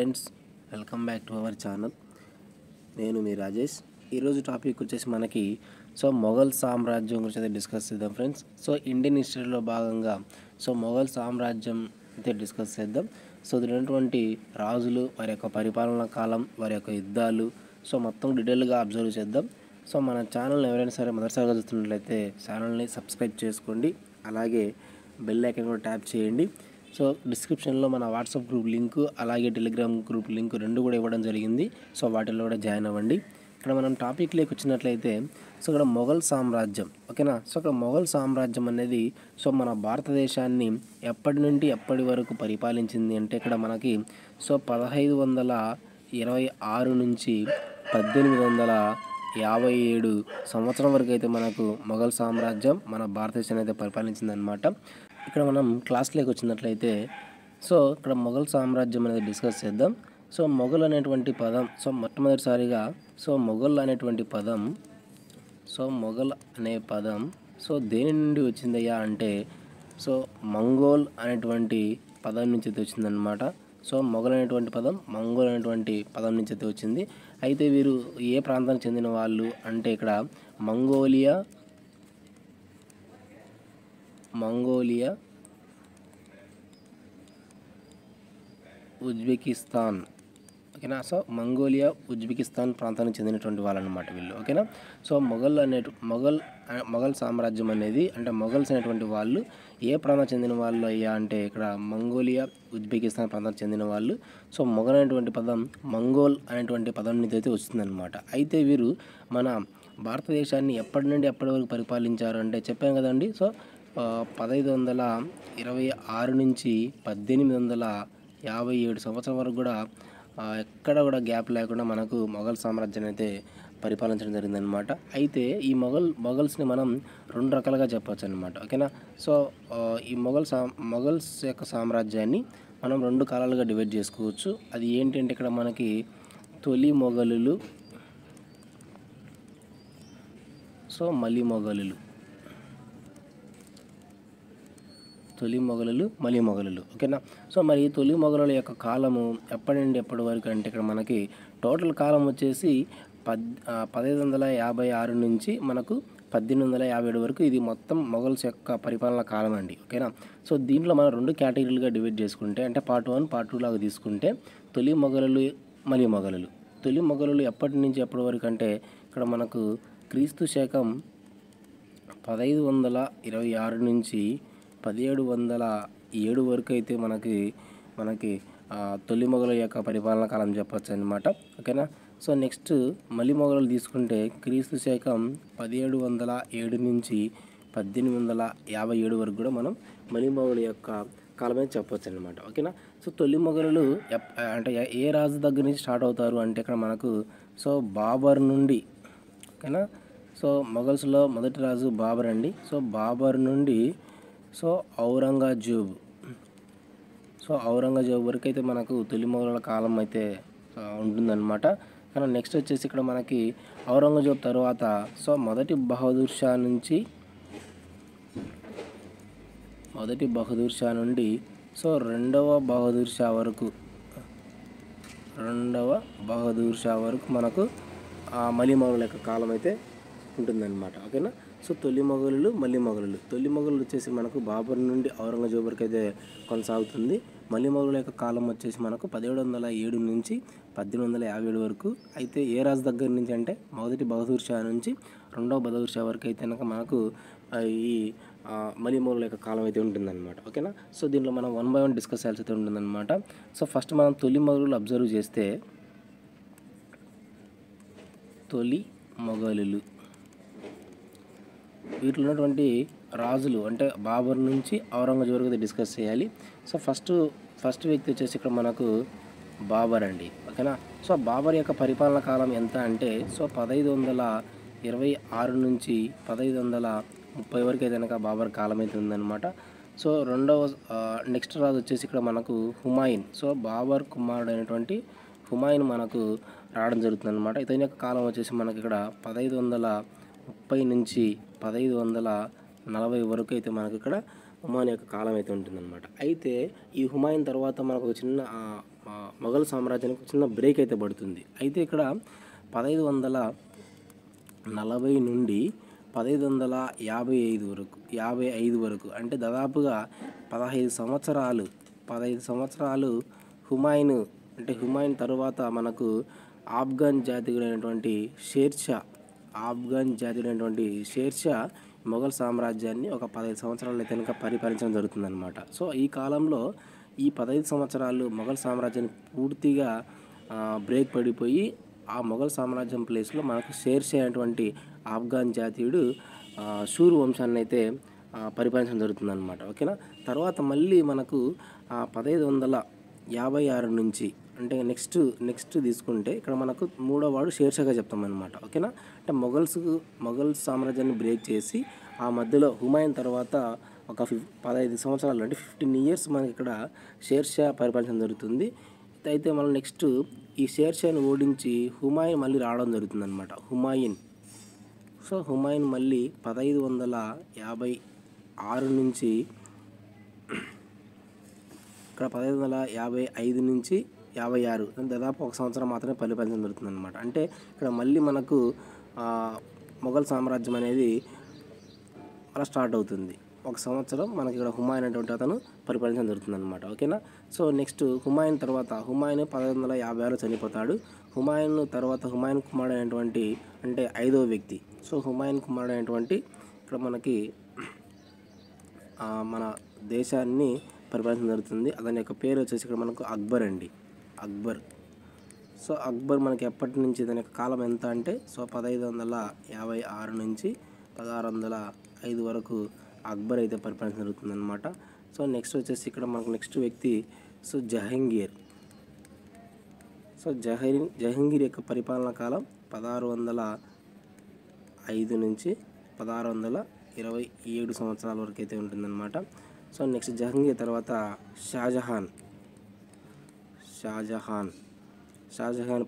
Friends, welcome back to our channel. నేను మీ రాజేష్. ఈరోజు topic వచ్చేసి మనకి మొఘల్ సామ్రాజ్యం గురించి అయితే డిస్కస్ చేద్దాం ఫ్రెండ్స్. ఇండియన్ హిస్టరీలో భాగంగా మొఘల్ సామ్రాజ్యం అయితే డిస్కస్ చేద్దాం. దీని ఉన్నటువంటి రాజులు, వారి యొక్క పరిపాలనా కాలం, వారి యొక్క యుద్ధాలు మొత్తం డీటెయిల్గా అబ్జర్వ్ చేద్దాం. మన ఛానల్ని ఎవరైనా సరే మొదటిసారిగా చూస్తున్నట్లయితే ఛానల్ని సబ్స్క్రైబ్ చేసుకోండి, అలాగే బెల్ ఐకాన్ కూడా ట్యాప్ చేయండి. డిస్క్రిప్షన్లో మన వాట్సాప్ గ్రూప్ లింక్, అలాగే టెలిగ్రామ్ గ్రూప్ లింక్ రెండు కూడా ఇవ్వడం జరిగింది. వాటిల్లో కూడా జాయిన్ అవ్వండి. ఇక్కడ మనం టాపిక్లోకి వచ్చినట్లయితే ఇక్కడ మొఘల్ సామ్రాజ్యం, ఓకేనా. ఇక్కడ మొఘల్ సామ్రాజ్యం అనేది మన భారతదేశాన్ని ఎప్పటి నుండి ఎప్పటి వరకు పరిపాలించింది అంటే ఇక్కడ మనకి 1526 నుంచి 1857 సంవత్సరం వరకు అయితే మనకు మొఘల్ సామ్రాజ్యం మన భారతదేశాన్ని అయితే పరిపాలించిందనమాట. ఇక్కడ మనం క్లాస్లోకి వచ్చినట్లయితే ఇక్కడ మొఘల్ సామ్రాజ్యం అనేది డిస్కస్ చేద్దాం. మొఘల్ అనేటువంటి పదం మొట్టమొదటిసారిగా మొఘల్ అనేటువంటి పదం మొఘల్ అనే పదం దేని నుండి వచ్చిందయ్యా అంటే మంగోల్ అనేటువంటి పదం నుంచి అయితే వచ్చిందనమాట. మొఘల్ అనేటువంటి పదం మంగోల్ అనేటువంటి పదం నుంచి అయితే వచ్చింది. అయితే వీరు ఏ ప్రాంతానికి చెందిన వాళ్ళు అంటే ఇక్కడ మంగోలియా, ఉజ్బెకిస్తాన్, ఓకేనా. మంగోలియా, ఉజ్బెకిస్తాన్ ప్రాంతానికి చెందినటువంటి వాళ్ళు అనమాట వీళ్ళు, ఓకేనా. మొఘల్ సామ్రాజ్యం అనేది అంటే మొఘల్స్ అనేటువంటి వాళ్ళు ఏ ప్రాంతానికి చెందిన వాళ్ళు అయ్యా అంటే ఇక్కడ మంగోలియా, ఉజ్బెకిస్తాన్ ప్రాంతానికి చెందిన వాళ్ళు. మొఘల్ అనేటువంటి పదం మంగోల్ అనేటువంటి పదం నుంచి అయితే వస్తుందన్నమాట. అయితే వీరు మన భారతదేశాన్ని ఎప్పటి నుండి ఎప్పటి వరకు పరిపాలించారు అంటే చెప్పాను కదండి. 1526 నుంచి 1857 సంవత్సరం వరకు కూడా ఎక్కడ కూడా గ్యాప్ లేకుండా మనకు మొఘల్ సామ్రాజ్యాన్ని అయితే పరిపాలించడం జరిగిందనమాట. అయితే ఈ మొఘల్స్ని మనం రెండు రకాలుగా చెప్పవచ్చు అనమాట, ఓకేనా. ఈ మొఘల్స్ యొక్క సామ్రాజ్యాన్ని మనం రెండు కాలాలుగా డివైడ్ చేసుకోవచ్చు. అది ఏంటంటే ఇక్కడ మనకి తొలి మొఘలులు, మలి మొఘలులు, తొలి మొఘలులు, మలి మొఘలులు, ఓకేనా. మరి తొలి మొఘలుల యొక్క కాలము ఎప్పటి నుండి ఎప్పటి వరకు అంటే ఇక్కడ మనకి టోటల్ కాలం వచ్చేసి 1556 నుంచి మనకు 1857 వరకు ఇది మొత్తం మొఘల్స్ యొక్క పరిపాలన కాలం అండి, ఓకేనా. దీంట్లో మనం రెండు కేటగిరీలుగా డివైడ్ చేసుకుంటే అంటే పార్ట్ 1, పార్ట్ 2 లాగా తీసుకుంటే తొలి మొఘలులు, మలి మొఘలులు. తొలి మొఘలులు ఎప్పటి నుంచి ఎప్పటి వరకు అంటే ఇక్కడ మనకు క్రీస్తు శకం 1526 నుంచి 1707 వరకు అయితే మనకి తొలి మొఘలుల యొక్క పరిపాలనా కాలం చెప్పచ్చు అనమాట, ఓకేనా. నెక్స్ట్ మలి మొఘలులు తీసుకుంటే క్రీస్తు శకం 1707 నుంచి 1857 వరకు కూడా మనం మలి మొఘలుల యొక్క కాలమే చెప్పవచ్చు అనమాట, ఓకేనా. తొలి మొఘలులు అంటే ఏ రాజు దగ్గర నుంచి స్టార్ట్ అవుతారు అంటే ఇక్కడ మనకు బాబర్ నుండి, ఓకేనా. మొఘల్స్లో మొదటి రాజు బాబర్ అండి. బాబర్ నుండి ఔరంగజేబు వరకు అయితే మనకు తొలి మొఘలుల కాలం అయితే ఉంటుందన్నమాట. కానీ నెక్స్ట్ వచ్చేసి ఇక్కడ మనకి ఔరంగజేబు తర్వాత మొదటి బహదూర్ షా నుండి రెండవ బహదూర్ షా వరకు మనకు మలి మొఘలుల యొక్క కాలం అయితే ఉంటుందన్నమాట, ఓకేనా. తొలి మొఘలులు, మలి మొఘలులు. తొలి మొఘలులు వచ్చేసి మనకు బాబర్ నుండి ఔరంగజేబు వరకు అయితే కొనసాగుతుంది. మలి మొఘలుల యొక్క కాలం వచ్చేసి మనకు 1707 నుంచి 1857 వరకు. అయితే ఏ రాజు దగ్గర నుంచి అంటే మొదటి బహదూర్ షా నుంచి రెండవ బహదూర్ షా వరకు అయితే కనుక మనకు ఈ మలి మొఘలుల యొక్క కాలం అయితే ఉంటుందన్నమాట, ఓకేనా. దీంట్లో మనం 1 by 1 డిస్కస్ చేయాల్సి అయితే ఉంటుందన్నమాట. ఫస్ట్ మనం తొలి మొఘలులు అబ్జర్వ్ చేస్తే తొలి మొఘలులు వీటిలో ఉన్నటువంటి రాజులు అంటే బాబర్ నుంచి ఔరంగజేబు వరకు డిస్కస్ చేయాలి. ఫస్ట్ వ్యక్తి వచ్చేసి ఇక్కడ మనకు బాబర్ అండి, ఓకేనా. బాబర్ యొక్క పరిపాలన కాలం ఎంత అంటే 1526 నుంచి 1530 వరకు అయితే కనుక బాబర్ కాలం అయితే ఉందన్నమాట. రెండవ నెక్స్ట్ రాజు వచ్చేసి ఇక్కడ మనకు హుమాయూన్. బాబర్ కుమారుడు అయినటువంటి హుమాయూన్ మనకు రావడం జరుగుతుందన్నమాట. ఇతని యొక్క కాలం వచ్చేసి మనకి ఇక్కడ 1530 నుంచి 1540 వరకు అయితే మనకి ఇక్కడ హుమాయూన్ యొక్క కాలం అయితే ఉంటుందన్నమాట. అయితే ఈ హుమాయూన్ తర్వాత మనకు ఒక చిన్న మొఘల్ సామ్రాజ్యానికి చిన్న బ్రేక్ అయితే పడుతుంది. అయితే ఇక్కడ 1540 నుండి 1555 వరకు అంటే దాదాపుగా 15 సంవత్సరాలు హుమాయూన్ తరువాత మనకు ఆఫ్ఘన్ జాతీయుడైనటువంటి షేర్షా మొఘల్ సామ్రాజ్యాన్ని ఒక 15 సంవత్సరాలు అయితే కనుక పరిపాలించడం జరుగుతుందన్నమాట. సో ఈ కాలంలో ఈ 15 సంవత్సరాలు మొఘల్ సామ్రాజ్యాన్ని పూర్తిగా బ్రేక్ పడిపోయి ఆ మొఘల్ సామ్రాజ్యం ప్లేస్లో మనకు షేర్షా అనేటువంటి ఆఫ్ఘన్ జాతీయుడు సూర్ వంశాన్ని అయితే పరిపాలించడం జరుగుతుందన్నమాట. ఓకేనా. తర్వాత మళ్ళీ మనకు 1556 నుంచి అంటే నెక్స్ట్ తీసుకుంటే ఇక్కడ మనకు మూడో వాడు షేర్షాగా చెప్తామన్నమాట. ఓకేనా. అంటే మొఘల్ సామ్రాజ్యాన్ని బ్రేక్ చేసి ఆ మధ్యలో హుమాయూన్ తర్వాత ఒక 15 సంవత్సరాలు అంటే 15 ఇయర్స్ మనకి ఇక్కడ షేర్షా పరిపాలించడం జరుగుతుంది. అయితే మనం నెక్స్ట్ ఈ షేర్షాని ఓడించి హుమాయూన్ మళ్ళీ రావడం జరుగుతుందన్నమాట. హుమాయూన్ మళ్ళీ 1556 నుంచి ఇక్కడ 1555 నుంచి 56 దాదాపు ఒక సంవత్సరం మాత్రమే పరిపాలించడం జరుగుతుందన్నమాట. అంటే ఇక్కడ మళ్ళీ మనకు మొఘల్ సామ్రాజ్యం అనేది అలా స్టార్ట్ అవుతుంది. ఒక సంవత్సరం మనకి ఇక్కడ హుమాయూన్ అనేటువంటి అతను పరిపాలించడం జరుగుతుందన్నమాట. ఓకేనా. సో నెక్స్ట్ హుమాయూన్ 1556 చనిపోతాడు. హుమాయూన్ కుమారుడు అయినటువంటి అంటే 5వ వ్యక్తి. సో హుమాయూన్ కుమారుడు అయినటువంటి ఇక్కడ మనకి మన దేశాన్ని పరిపాలించడం జరుగుతుంది. అతని యొక్క పేరు వచ్చేసి ఇక్కడ మనకు అక్బర్. సో అక్బర్ మనకి ఎప్పటి నుంచి దాని యొక్క కాలం ఎంత అంటే 1556 నుంచి 1605 వరకు అక్బర్ అయితే పరిపాలన జరుగుతుందన్నమాట. సో నెక్స్ట్ వచ్చేసి ఇక్కడ మనకు నెక్స్ట్ వ్యక్తి జహంగీర్ యొక్క పరిపాలనా కాలం 1605 నుంచి 1627 సంవత్సరాల వరకు అయితే ఉంటుందన్నమాట. సో నెక్స్ట్ జహంగీర్ తర్వాత షాజహాన్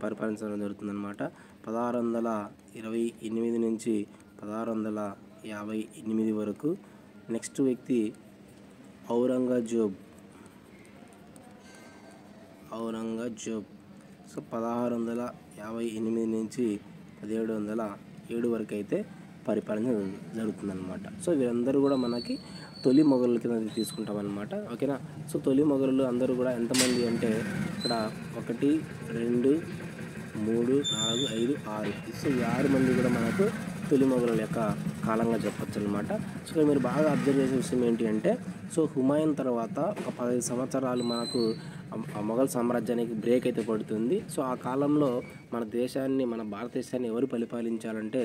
పరిపాలించడం జరుగుతుందన్నమాట. 1628 నుంచి 1658 వరకు. నెక్స్ట్ వ్యక్తి ఔరంగజేబ్. సో 1658 నుంచి 1707 వరకు అయితే పరిపాలన జరుగుతుందన్నమాట. సో వీరందరూ కూడా మనకి తొలి మొఘలుల కింద తీసుకుంటామన్నమాట. ఓకేనా. సో తొలి మొఘలులు అందరూ కూడా ఎంతమంది అంటే ఇక్కడ 1 2 3 4 5 6 సో ఈ 6 మంది కూడా మనకు తొలి మొఘలుల యొక్క కాలంగా చెప్పచ్చు అనమాట. సో మీరు బాగా అబ్జర్వ్ చేసే విషయం ఏంటి అంటే సో హుమాయూన్ తర్వాత ఒక 15 సంవత్సరాలు మనకు మొఘల్ సామ్రాజ్యానికి బ్రేక్ అయితే పడుతుంది. సో ఆ కాలంలో మన భారతదేశాన్ని ఎవరు పరిపాలించాలంటే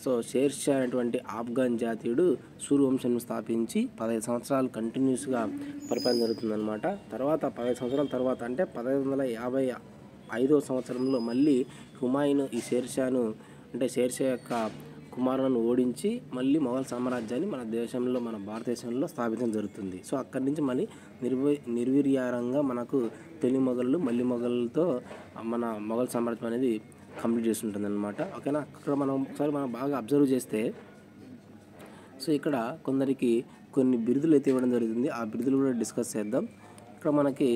సో షేర్షా అనేటువంటి ఆఫ్ఘన్ జాతీయుడు సూర్ వంశాన్ని స్థాపించి 15 సంవత్సరాలు కంటిన్యూస్గా పరిపాలన జరుగుతుందన్నమాట. తర్వాత 15 సంవత్సరాల తర్వాత అంటే 1555 సంవత్సరంలో మళ్ళీ హుమాయూన్ ఈ షేర్షా యొక్క కుమారులను ఓడించి మళ్ళీ మొఘల్ సామ్రాజ్యాన్ని మన భారతదేశంలో స్థాపించడం జరుగుతుంది. సో అక్కడి నుంచి మళ్ళీ నిర్వీర్యారంగా మనకు తొలి మొఘలు మళ్ళీ మొఘలులతో మన మొఘల్ సామ్రాజ్యం అనేది కంప్లీట్ చేస్తుంటుంది అనమాట. ఓకేనా. అక్కడ మనం బాగా అబ్జర్వ్ చేస్తే సో ఇక్కడ కొందరికి కొన్ని బిరుదులు అయితే ఇవ్వడం జరుగుతుంది. ఆ బిరుదులు కూడా డిస్కస్ చేద్దాం. ఇక్కడ మనకి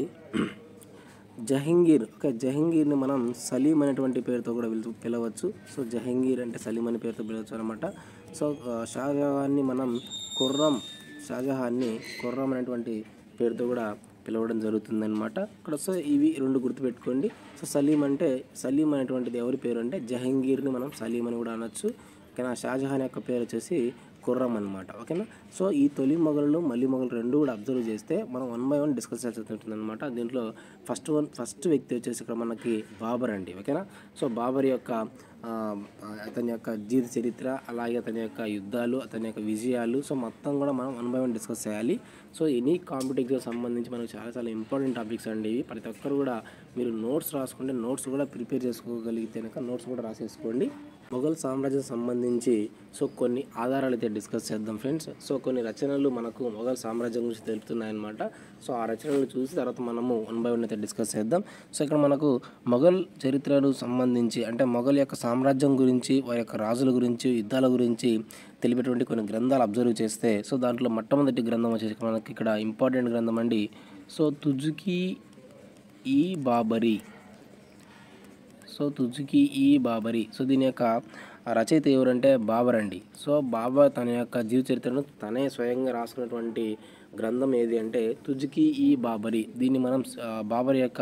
జహంగీర్ని మనం సలీం అనేటువంటి పేరుతో కూడా పిలవచ్చు. సో జహంగీర్ అంటే సలీం అనే పేరుతో పిలవచ్చు అనమాట. సో షాజహాన్ని మనం ఖుర్రం అనేటువంటి పేరుతో కూడా పిలవడం జరుగుతుందన్నమాట. ఇక్కడ సో ఇవి 2 గుర్తుపెట్టుకోండి. సో సలీం అనేటువంటిది ఎవరి పేరు అంటే జహంగీర్ని మనం సలీం అని కూడా అనొచ్చు. ఓకేనా. షాజహాన్ యొక్క పేరు వచ్చేసి ఖుర్రం అనమాట. ఓకేనా. సో ఈ తొలి మొఘలు మళ్ళీ మొఘలు 2 కూడా అబ్జర్వ్ చేస్తే మనం 1 by 1 డిస్కస్ చేస్తుంటుంది అనమాట. దీంట్లో ఫస్ట్ వ్యక్తి వచ్చేసి ఇక్కడ మనకి బాబర్ అండి. ఓకేనా. సో బాబర్ యొక్క అతని యొక్క జీవిత చరిత్ర, అలాగే అతని యొక్క యుద్ధాలు, అతని యొక్క విజయాలు, సో మొత్తం కూడా మనం 1 by 1 డిస్కస్ చేయాలి. సో ఎనీ కాంపిటేటివ్కి సంబంధించి మనకు చాలా ఇంపార్టెంట్ టాపిక్స్ అండి ఇవి. ప్రతి ఒక్కరు కూడా మీరు నోట్స్ రాసుకుంటే నోట్స్ కూడా ప్రిపేర్ చేసుకోగలిగితే కనుక నోట్స్ కూడా రాసేసుకోండి. మొఘల్ సామ్రాజ్యం సంబంధించి సో కొన్ని ఆధారాలు అయితే డిస్కస్ చేద్దాం ఫ్రెండ్స్. సో కొన్ని రచనలు మనకు మొఘల్ సామ్రాజ్యం గురించి తెలుపుతున్నాయన్నమాట. సో ఆ రచనలు చూసి తర్వాత మనము 1 by 1 అయితే డిస్కస్ చేద్దాం. సో ఇక్కడ మనకు మొఘల్ చరిత్రను సంబంధించి అంటే మొఘల్ యొక్క సామ్రాజ్యం గురించి, వారి యొక్క రాజుల గురించి, యుద్ధాల గురించి తెలిపేటువంటి కొన్ని గ్రంథాలు అబ్జర్వ్ చేస్తే సో దాంట్లో మొట్టమొదటి గ్రంథం వచ్చేసి మనకి ఇక్కడ ఇంపార్టెంట్ గ్రంథం అండి. సో ఈ బాబరీ. సో తుజ్కి ఈ బాబరీ. సో దీని యొక్క రచయిత ఎవరంటే బాబర్ అండి. సో బాబర్ తన యొక్క జీవిత చరిత్రను తనే స్వయంగా రాసుకున్నటువంటి గ్రంథం ఏది అంటే తుజ్కి ఈ బాబరీ. దీన్ని మనం బాబర్ యొక్క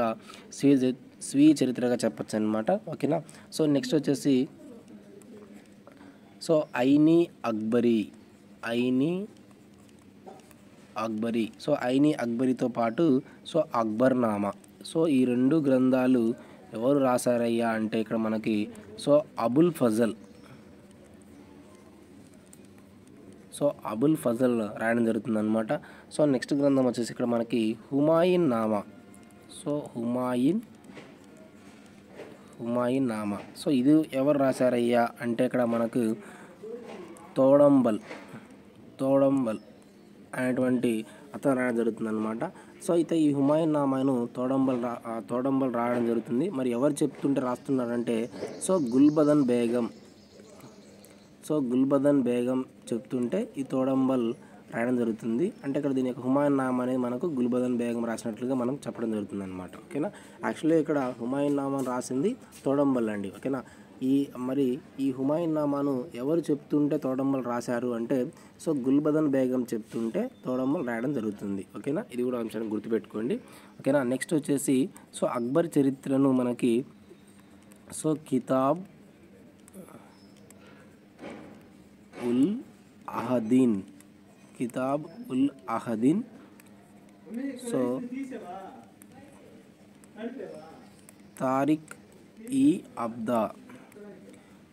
స్వీయ చరిత్రగా చెప్పచ్చు అనమాట. ఓకేనా. సో నెక్స్ట్ వచ్చేసి సో ఐనీ అక్బరీ. సో ఐనీ అక్బరీతో పాటు సో అక్బర్నామా. సో ఈ రెండు గ్రంథాలు ఎవరు రాశారయ్యా అంటే ఇక్కడ మనకి సో అబుల్ ఫజల్ రాయడం జరుగుతుంది అనమాట. సో నెక్స్ట్ గ్రంథం వచ్చేసి ఇక్కడ మనకి హుమాయూన్ నామా. సో హుమాయూన్ నామా. సో ఇది ఎవరు రాశారయ్యా అంటే ఇక్కడ మనకు తోడంబల్ అనేటువంటి అతను రాయడం జరుగుతుంది అనమాట. సో అయితే ఈ హుమాయూన్ నామాను తోడంబల్ రాయడం జరుగుతుంది. మరి ఎవరు చెప్తుంటే రాస్తున్నారంటే సో గుల్బదన్ బేగం చెప్తుంటే ఈ తోడంబల్ రాయడం జరుగుతుంది. అంటే ఇక్కడ దీని యొక్క హుమాయూన్ నామా అనేది మనకు గుల్బదన్ బేగం రాసినట్లుగా మనం చెప్పడం జరుగుతుంది అనమాట. ఓకేనా. యాక్చువల్లీ ఇక్కడ హుమాయూన్ నామాను రాసింది తోడంబల్ అండి. ఓకేనా. ఈ హుమాయూన్ నామాను ఎవరు చెప్తుంటే తోడంబల్ రాశారు అంటే సో గుల్బదన్ బేగం చెప్తుంటే తోడంబల్ రాయడం జరుగుతుంది. ఓకేనా. ఇది కూడా అంశాన్ని గుర్తుపెట్టుకోండి. ఓకేనా. నెక్స్ట్ వచ్చేసి సో అక్బర్ చరిత్రను మనకి సో కితాబ్ ఉల్ అహదీన్ సో తారిక్ ఈ అబ్దా.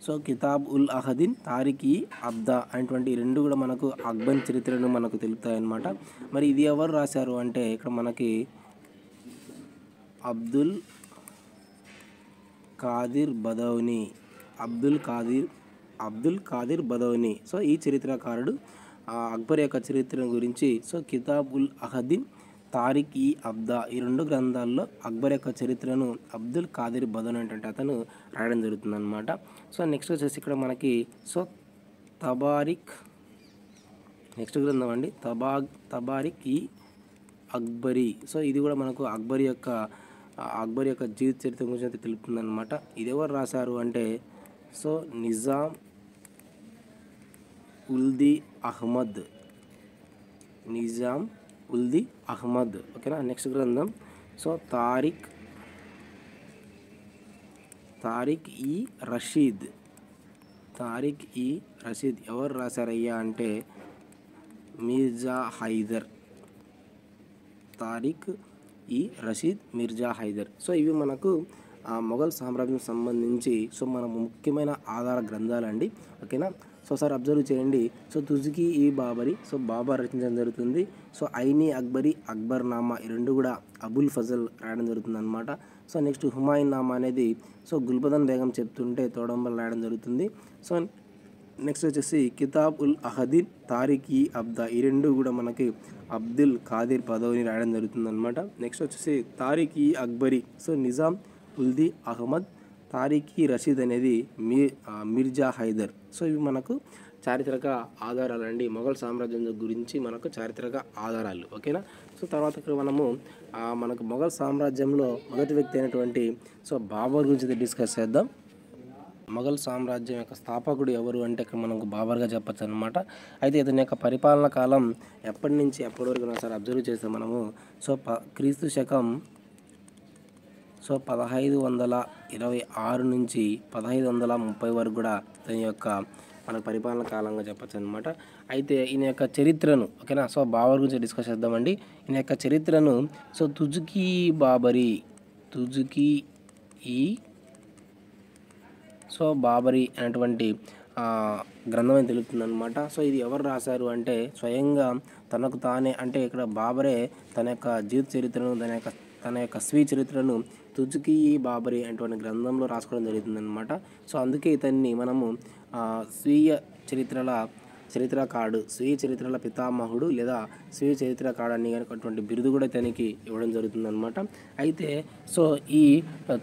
సో కితాబ్ ఉల్ అహదీన్, తారిక్ ఈ అబ్దా అనేటువంటి రెండు కూడా మనకు అక్బర్ చరిత్రను మనకు తెలుపుతాయి అన్నమాట. మరి ఇది ఎవరు రాశారు అంటే ఇక్కడ మనకి అబ్దుల్ ఖాదిర్ బదౌని. సో ఈ చరిత్రకారుడు అక్బర్ యొక్క చరిత్ర గురించి సో కితాబ్ ఉల్ అహదీన్, తారిక్ ఈ అబ్దా ఈ రెండు గ్రంథాల్లో అక్బర్ యొక్క చరిత్రను అబ్దుల్ ఖాదిర్ బదౌని అంటే అతను రాయడం జరుగుతుంది అనమాట. సో నెక్స్ట్ వచ్చేసి ఇక్కడ మనకి సో నెక్స్ట్ గ్రంథం అండి తబారిక్ ఈ అక్బరీ. సో ఇది కూడా మనకు అక్బర్ యొక్క జీవిత చరిత్ర గురించి అయితే తెలుపుతుంది అనమాట. ఇది ఎవరు రాశారు అంటే సో నిజాం ఉల్ది అహ్మద్. ఓకేనా. నెక్స్ట్ గ్రంథం సో తారిక్ ఈ రషీద్. ఎవరు రాశారయ్యా అంటే మిర్జా హైదర్. తారిక్ ఈ రషీద్, మిర్జా హైదర్. సో ఇవి మనకు మొఘల్ సామ్రాజ్యం సంబంధించి సో మన ముఖ్యమైన ఆధార గ్రంథాలండి. ఓకేనా. సో సార్ అబ్జర్వ్ చేయండి. సో తుజ్కి ఈ బాబరీ సో బాబర్ రచించడం జరుగుతుంది. సో ఐనీ అక్బరీ, అక్బర్నామా ఈ రెండు కూడా అబుల్ ఫజల్ రాయడం జరుగుతుంది అనమాట. సో నెక్స్ట్ హుమాయూన్ నామా అనేది సో గుల్బదన్ బేగం చెప్తుంటే తోడంబల్ రాయడం జరుగుతుంది. సో నెక్స్ట్ వచ్చేసి కితాబ్ ఉల్ అహదీన్, తారిక్ ఈ అబ్దా ఈ రెండు కూడా మనకి అబ్దుల్ ఖాదిర్ బదౌని రాయడం జరుగుతుంది అనమాట. నెక్స్ట్ వచ్చేసి తారిక్ ఈ అక్బరీ సో నిజాం ఉల్ది అహ్మద్, తారిక్ ఈ రషీద్ అనేది మిర్జా హైదర్. సో ఇవి మనకు చారిత్రక ఆధారాలు అండి. మొఘల్ సామ్రాజ్యం గురించి మనకు చారిత్రక ఆధారాలు. ఓకేనా. సో తర్వాత ఇక్కడ మనకు మొఘల్ సామ్రాజ్యంలో మొదటి వ్యక్తి అయినటువంటి సో బాబర్ గురించి డిస్కస్ చేద్దాం. మొఘల్ సామ్రాజ్యం యొక్క స్థాపకుడు ఎవరు అంటే ఇక్కడ మనకు బాబర్గా చెప్పచ్చు అనమాట. అయితే ఇతని యొక్క పరిపాలన కాలం ఎప్పటి నుంచి ఎప్పటి వరకు సార్ అబ్జర్వ్ చేస్తే మనము సో క్రీస్తు శకం సో 1526 నుంచి 1530 వరకు కూడా ఇతని యొక్క మనకు పరిపాలన కాలంగా చెప్పచ్చు అనమాట. అయితే ఈయన యొక్క చరిత్రను ఓకేనా సో బాబర్ గురించి డిస్కస్ చేద్దామండి. ఈయన యొక్క చరిత్రను సో తుజ్కి ఈ సో బాబరీ అనేటువంటి గ్రంథం అని తెలుపుతుంది అనమాట. సో ఇది ఎవరు రాశారు అంటే స్వయంగా తనకు తానే అంటే ఇక్కడ బాబరే తన యొక్క జీవిత చరిత్రను తన యొక్క స్వీయ చరిత్రను తుజ్కి ఈ బాబరీ అనేటువంటి గ్రంథంలో రాసుకోవడం జరుగుతుంది అనమాట. సో అందుకే ఇతన్ని మనము స్వీయ చరిత్రల పితామహుడు లేదా స్వీయ చరిత్రకారుడు అని అటువంటి బిరుదు కూడా ఇతనికి ఇవ్వడం జరుగుతుంది అనమాట. అయితే సో ఈ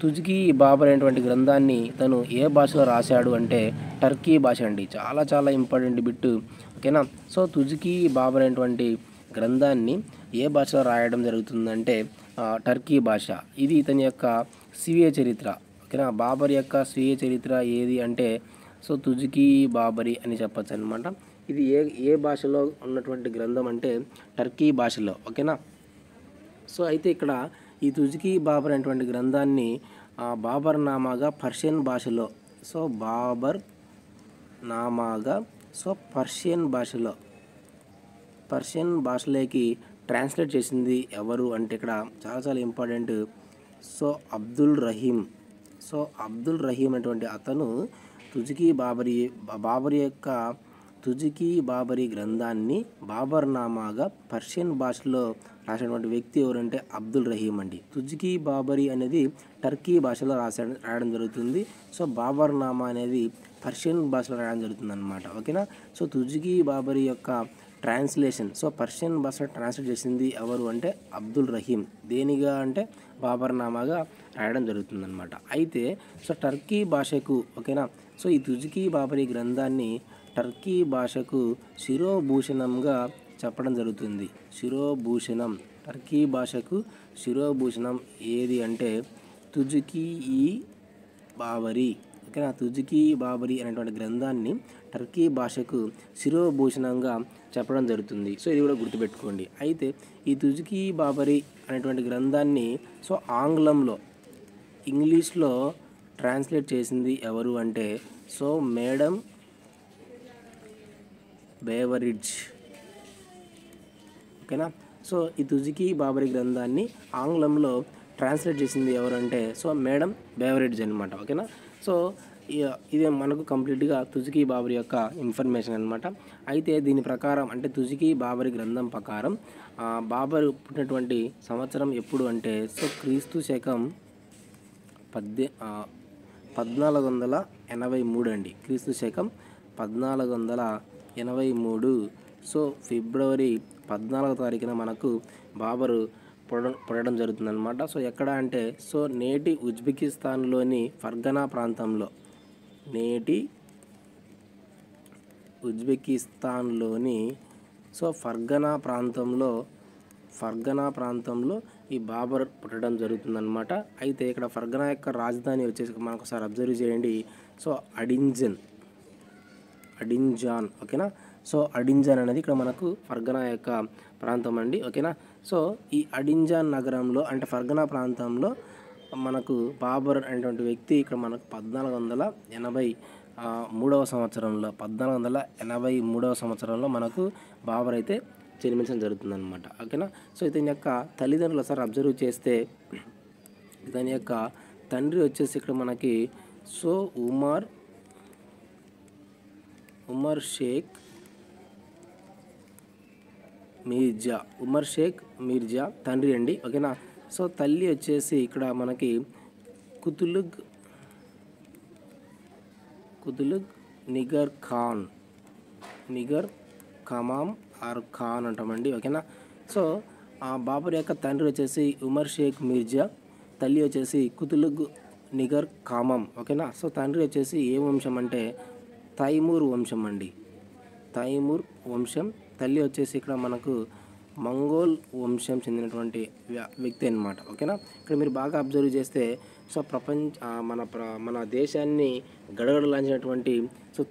తుజ్కి బాబర్ అనేటువంటి గ్రంథాన్ని తను ఏ భాషలో రాశాడు అంటే టర్కీ భాష అండి. చాలా చాలా ఇంపార్టెంట్ బిట్. ఓకేనా. సో తుజ్కి బాబర్ అనేటువంటి గ్రంథాన్ని ఏ భాషలో రాయడం జరుగుతుందంటే టర్కీ భాష. ఇది ఇతని యొక్క స్వీయ చరిత్ర. ఓకేనా. బాబర్ యొక్క స్వీయ చరిత్ర ఏది అంటే సో తుజ్కీ బాబరీ అని చెప్పచ్చు అనమాట. ఇది ఏ భాషలో ఉన్నటువంటి గ్రంథం అంటే టర్కీ భాషలో. ఓకేనా. సో అయితే ఇక్కడ ఈ తుజ్కీ బాబర్ అనేటువంటి గ్రంథాన్ని బాబర్ నామాగా పర్షియన్ భాషలో బాబర్ నామాగా పర్షియన్ భాషలోకి ట్రాన్స్లేట్ చేసింది ఎవరు అంటే ఇక్కడ చాలా చాలా ఇంపార్టెంట్. అబ్దుల్ రహీం అటువంటి అతను తుజ్కీ బాబరీ గ్రంథాన్ని బాబర్ నామాగా పర్షియన్ భాషలో రాసినటువంటి వ్యక్తి ఎవరంటే అబ్దుల్ రహీం అండి. తుజ్కీ బాబరీ అనేది టర్కీ భాషలో రాయడం జరుగుతుంది. బాబర్ నామా అనేది పర్షియన్ భాషలో రాయడం జరుగుతుంది అనమాట. ఓకేనా. తుజ్కీ బాబరీ యొక్క ట్రాన్స్లేషన్ పర్షియన్ భాషలో ట్రాన్స్లేట్ చేసింది ఎవరు అంటే అబ్దుల్ రహీం. దేనిగా అంటే బాబర్ నామాగా రాయడం జరుగుతుంది అనమాట. అయితే టర్కీ భాషకు ఓకేనా ఈ తుజ్కీ బాబరీ గ్రంథాన్ని టర్కీ భాషకు శిరోభూషణంగా చెప్పడం జరుగుతుంది. టర్కీ భాషకు శిరోభూషణం ఏది అంటే తుజ్కీ బాబరీ. ఓకేనా. తుజ్కీ బాబరీ అనేటువంటి గ్రంథాన్ని టర్కీ భాషకు శిరోభూషణంగా చెప్పడం జరుగుతుంది. ఇది కూడా గుర్తుపెట్టుకోండి. అయితే ఈ తుజ్కీ బాబరీ అనేటువంటి గ్రంథాన్ని ఆంగ్లంలో ఇంగ్లీష్లో ట్రాన్స్లేట్ చేసింది ఎవరు అంటే మేడం బేవరిడ్జ్. ఓకేనా. ఈ తుజ్కీ బాబరీ గ్రంథాన్ని ఆంగ్లంలో ట్రాన్స్లేట్ చేసింది ఎవరంటే మేడం బేవరిడ్జ్ అనమాట. ఓకేనా. ఇది మనకు కంప్లీట్గా తుజ్కీ బాబరీ యొక్క ఇన్ఫర్మేషన్ అనమాట. అయితే దీని ప్రకారం అంటే తుజ్కీ బాబరీ గ్రంథం ప్రకారం బాబర్ పుట్టినటువంటి సంవత్సరం ఎప్పుడు అంటే క్రీస్తు శకం 1483 అండి. క్రీస్తు శకం 1483. ఫిబ్రవరి 14వ తారీఖున మనకు బాబరు పుట్టడం జరుగుతుందన్నమాట. ఎక్కడ అంటే నేటి ఉజ్బెకిస్తాన్లోని ఫర్గనా ప్రాంతంలో ఫర్గనా ప్రాంతంలో ఈ బాబర్ పుట్టడం జరుగుతుందన్నమాట. అయితే ఇక్కడ ఫర్గనా యొక్క రాజధాని వచ్చేసి మనకు ఒకసారి అబ్జర్వ్ చేయండి. అడింజాన్. ఓకేనా. అడింజాన్ అనేది ఇక్కడ మనకు ఫర్గనా యొక్క ప్రాంతం అండి. ఓకేనా. ఈ అడింజాన్ నగరంలో అంటే ఫర్గనా ప్రాంతంలో మనకు బాబర్ అనేటువంటి వ్యక్తి ఇక్కడ మనకు 1483 సంవత్సరంలో మనకు బాబర్ అయితే జన్మించడం జరుగుతుందన్నమాట. ఓకేనా. ఇతని యొక్క తల్లిదండ్రులు ఒకసారి అబ్జర్వ్ చేస్తే ఇతని యొక్క తండ్రి వచ్చేసి ఇక్కడ మనకి ఉమర్ షేక్ మీర్జా తండ్రి అండి. ఓకేనా. తల్లి వచ్చేసి ఇక్కడ మనకి కుతులుగ్ నిగర్ కమాం ఆర్ ఖాన్ అంటామండి. ఓకేనా. బాబర్ యొక్క తండ్రి వచ్చేసి ఉమర్ షేక్ మీర్జా, తల్లి వచ్చేసి కుతులుగ్ నిగర్ కామం. ఓకేనా. తండ్రి వచ్చేసి ఏ వంశం అంటే తైమూర్ వంశం అండి. తల్లి వచ్చేసి ఇక్కడ మనకు మంగోల్ వంశం చెందినటువంటి వ్యక్తి అన్నమాట. ఓకేనా. ఇక్కడ మీరు బాగా అబ్జర్వ్ చేస్తే మన దేశాన్ని గడగడలాంచినటువంటి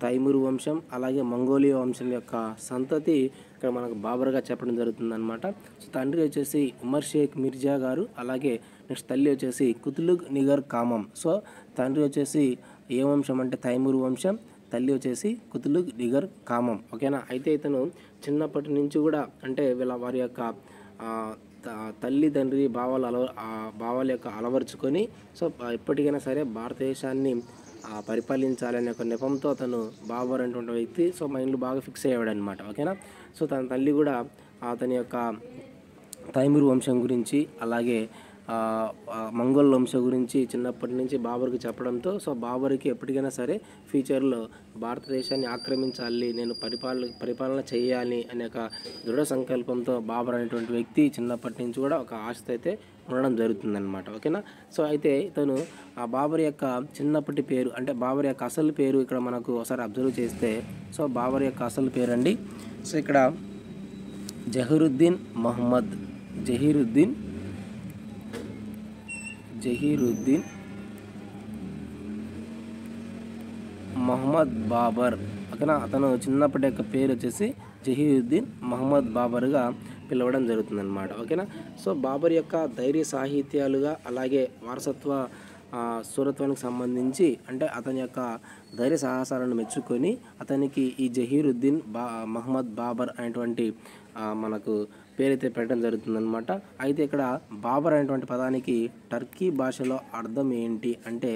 తైమూర్ వంశం అలాగే మంగోలియా వంశం యొక్క సంతతి ఇక్కడ మనకు బాబర్గా చెప్పడం జరుగుతుందన్నమాట. తండ్రి వచ్చేసి ఉమర్ షేక్ మీర్జా గారు, అలాగే నెక్స్ట్ తల్లి వచ్చేసి కుతులుగ్ నిగర్ కామం. తండ్రి వచ్చేసి ఏ వంశం అంటే తైమూర్ వంశం, తల్లి వచ్చేసి కుతులుగ్ నిగర్ కామం. ఓకేనా. అయితే ఇతను చిన్నప్పటి నుంచి కూడా అంటే వారి యొక్క తల్లి తండ్రి భావాల యొక్క అలవర్చుకొని ఎప్పటికైనా సరే భారతదేశాన్ని పరిపాలించాలనే ఒక నెపంతో అతను బాబర్ అనేటువంటి వ్యక్తి మైండ్లో బాగా ఫిక్స్ అయ్యాడు అనమాట. ఓకేనా. తన తల్లి కూడా అతని యొక్క తైమూర్ వంశం గురించి అలాగే మంగోల్ వంశం గురించి చిన్నప్పటి నుంచి బాబర్కి చెప్పడంతో బాబర్కి ఎప్పటికైనా సరే ఫ్యూచర్లో భారతదేశాన్ని ఆక్రమించాలి, నేను పరిపాలన చేయాలి అనే ఒక దృఢ సంకల్పంతో బాబర్ అనేటువంటి వ్యక్తి చిన్నప్పటి నుంచి కూడా ఒక ఆశతో అయితే ఉండడం జరుగుతుందన్నమాట. ఓకేనా. అయితే ఇతను బాబర్ యొక్క చిన్నప్పటి పేరు అంటే బాబర్ యొక్క అసలు పేరు ఇక్కడ మనకు ఒకసారి అబ్జర్వ్ చేస్తే బాబర్ యొక్క అసలు పేరు అండి ఇక్కడ జహీరుద్దీన్ జహీరుద్దీన్ మహమ్మద్ బాబర్. ఓకేనా, అతను చిన్నప్పటి యొక్క పేరు వచ్చేసి జహీరుద్దీన్ మహమ్మద్ బాబర్గా పిలవడం జరుగుతుందన్నమాట. ఓకేనా, సో బాబర్ యొక్క ధైర్య సాహిత్యాలుగా అలాగే వారసత్వ సూరత్వానికి సంబంధించి అంటే అతని యొక్క ధైర్య సాహసాలను మెచ్చుకొని అతనికి ఈ జహీరుద్దీన్ మహమ్మద్ బాబర్ అనేటువంటి మనకు పేరైతే పెట్టడం జరుగుతుందన్నమాట. అయితే ఇక్కడ బాబర్ అనేటువంటి పదానికి టర్కీ భాషలో అర్థం ఏంటి అంటే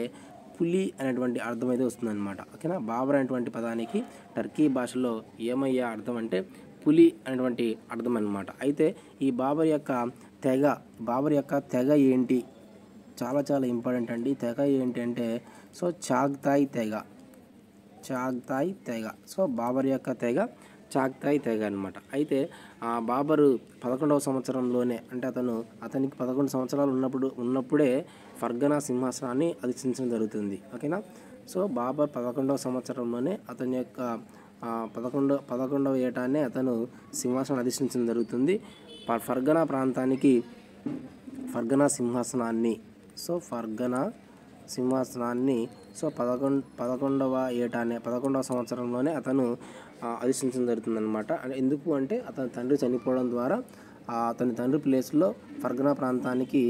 పులి అనేటువంటి అర్థం అయితే వస్తుందన్నమాట. ఓకేనా, బాబర్ అనేటువంటి పదానికి టర్కీ భాషలో ఏమయ్యా అర్థం అంటే పులి అనేటువంటి అర్థం అన్నమాట. అయితే ఈ బాబర్ యొక్క తెగ ఏంటి, చాలా చాలా ఇంపార్టెంట్ అండి. తెగ ఏంటి అంటే సో చాగ్తాయ్ తెగ. సో బాబర్ యొక్క తెగ చాగ్తాయ్ తెగ అనమాట. అయితే బాబరు 11వ సంవత్సరంలోనే అంటే అతనికి 11 సంవత్సరాలు ఉన్నప్పుడే ఫర్గనా సింహాసనాన్ని అధిష్టించడం జరుగుతుంది. ఓకేనా, సో బాబర్ 11వ సంవత్సరంలోనే అతని యొక్క 11వ ఏటానే అతను సింహాసనం అధిష్టించడం జరుగుతుంది. ఫర్గనా సింహాసనాన్ని సో 11వ సంవత్సరంలోనే అతను అధిష్టించడం జరుగుతుందన్నమాట. ఎందుకు అంటే అతని తండ్రి చనిపోవడం ద్వారా అతని తండ్రి ప్లేస్లో ఫర్గనా ప్రాంతానికి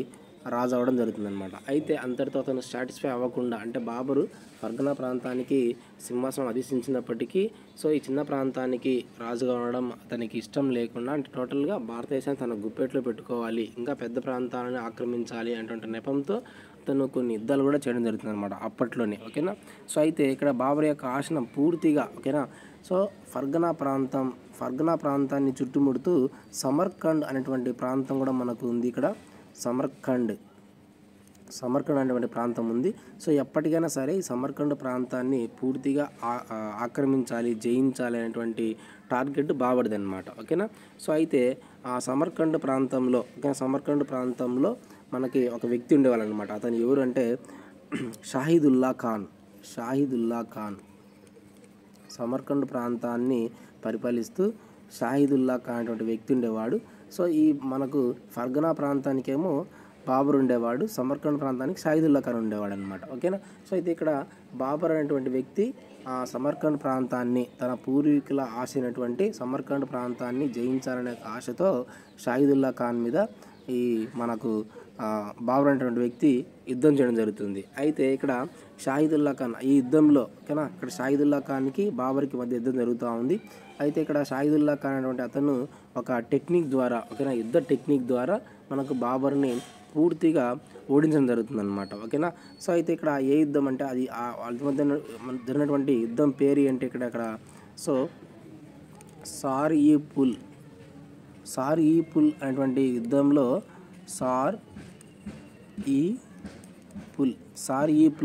రాజు అవ్వడం జరుగుతుందన్నమాట. అయితే అంతటితో అతను సాటిస్ఫై అవ్వకుండా అంటే బాబరు ఫర్గనా ప్రాంతానికి సింహాసనం అధిష్టించినప్పటికీ సో ఈ చిన్న ప్రాంతానికి రాజుగా ఉండడం అతనికి ఇష్టం లేకుండా అంటే టోటల్గా భారతదేశాన్ని తన గుప్పెట్లో పెట్టుకోవాలి, ఇంకా పెద్ద ప్రాంతాలను ఆక్రమించాలి అనేటువంటి నెపంతో అతను కొన్ని యుద్ధాలు కూడా చేయడం జరుగుతుంది అనమాట అప్పట్లోనే. ఓకేనా, సో అయితే ఇక్కడ బాబర్ యొక్క ఆశనం పూర్తిగా ఓకేనా సో ఫర్గనా ప్రాంతాన్ని చుట్టుముడుతూ సమర్కండ్ అనేటువంటి ప్రాంతం కూడా మనకు ఉంది. ఇక్కడ సమర్కండ్ అనేటువంటి ప్రాంతం ఉంది. సో ఎప్పటికైనా సరే ఈ సమర్కండ్ ప్రాంతాన్ని పూర్తిగా ఆక్రమించాలి, జయించాలి అనేటువంటి టార్గెట్ బాబర్ది అనమాట. ఓకేనా, సో అయితే ఆ సమర్కండ్ ప్రాంతంలో మనకి ఒక వ్యక్తి ఉండేవాళ్ళు అనమాట. అతను ఎవరు అంటే షాహిదుల్లా ఖాన్ సమర్కండ్ ప్రాంతాన్ని పరిపాలిస్తూ షాహిదుల్లా ఖాన్ అనేటువంటి వ్యక్తి ఉండేవాడు. సో ఈ మనకు ఫర్గనా ప్రాంతానికేమో బాబర్ ఉండేవాడు, సమర్కండ్ ప్రాంతానికి షాహిదుల్లా ఖాన్ ఉండేవాడు అనమాట. ఓకేనా, సో అయితే ఇక్కడ బాబర్ అనేటువంటి వ్యక్తి ఆ సమర్కండ్ ప్రాంతాన్ని తన పూర్వీకుల ఆశ అయినటువంటి సమర్కండ్ ప్రాంతాన్ని జయించాలనే ఆశతో షాహిదుల్లా ఖాన్ మీద ఈ మనకు బాబర్ అనేటువంటి వ్యక్తి యుద్ధం చేయడం జరుగుతుంది. అయితే ఇక్కడ షాహిదుల్లా ఖాన్ ఈ యుద్ధంలో ఓకేనా ఇక్కడ షాహిదుల్లా ఖాన్కి బాబర్కి మధ్య యుద్ధం జరుగుతూ ఉంది. అయితే ఇక్కడ షాహిదుల్లా ఖాన్ అనేటువంటి అతను ఒక టెక్నిక్ ద్వారా ఓకేనా యుద్ధ టెక్నిక్ ద్వారా మనకు బాబర్ని పూర్తిగా ఓడించడం జరుగుతుంది అనమాట. ఓకేనా, సో అయితే ఇక్కడ ఏ యుద్ధం అంటే అది వాళ్ళ మధ్య జరిగినటువంటి యుద్ధం పేరు అంటే ఇక్కడ సో సార్-ఈ-పుల్ అనేటువంటి యుద్ధంలో సార్-ఈ-పుల్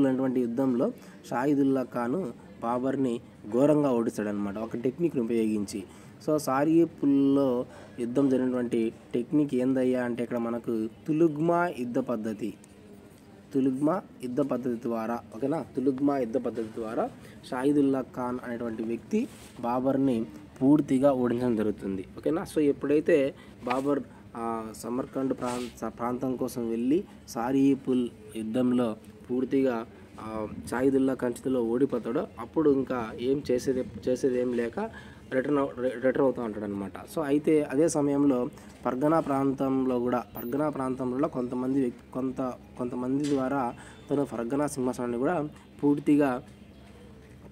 అనేటువంటి యుద్ధంలో షాహిదుల్లా ఖాను బాబర్ని ఘోరంగా ఓడిస్తాడనమాట ఒక టెక్నిక్ని ఉపయోగించి. సో సార్-ఈ-పుల్లో యుద్ధం జరిగినటువంటి టెక్నిక్ ఏందయ్యా అంటే ఇక్కడ మనకు తులుగ్మా యుద్ధ పద్ధతి ద్వారా షాహిదుల్లా ఖాన్ అనేటువంటి వ్యక్తి బాబర్ని పూర్తిగా ఓడించడం జరుగుతుంది. ఓకేనా, సో ఎప్పుడైతే బాబర్ సమర్కండ్ ప్రాంతం కోసం వెళ్ళి సార్-ఈ-పుల్ యుద్ధంలో పూర్తిగా షాహిదుల్లా ఖాన్ చేతిలో ఓడిపోతాడో అప్పుడు ఇంకా ఏం చేసేది ఏం లేక రిటర్న్ అవుతూ ఉంటాడు అనమాట. సో అయితే అదే సమయంలో ఫర్గనా ప్రాంతంలో కొంతమంది ద్వారా తను ఫర్గనా సింహాసనాన్ని కూడా పూర్తిగా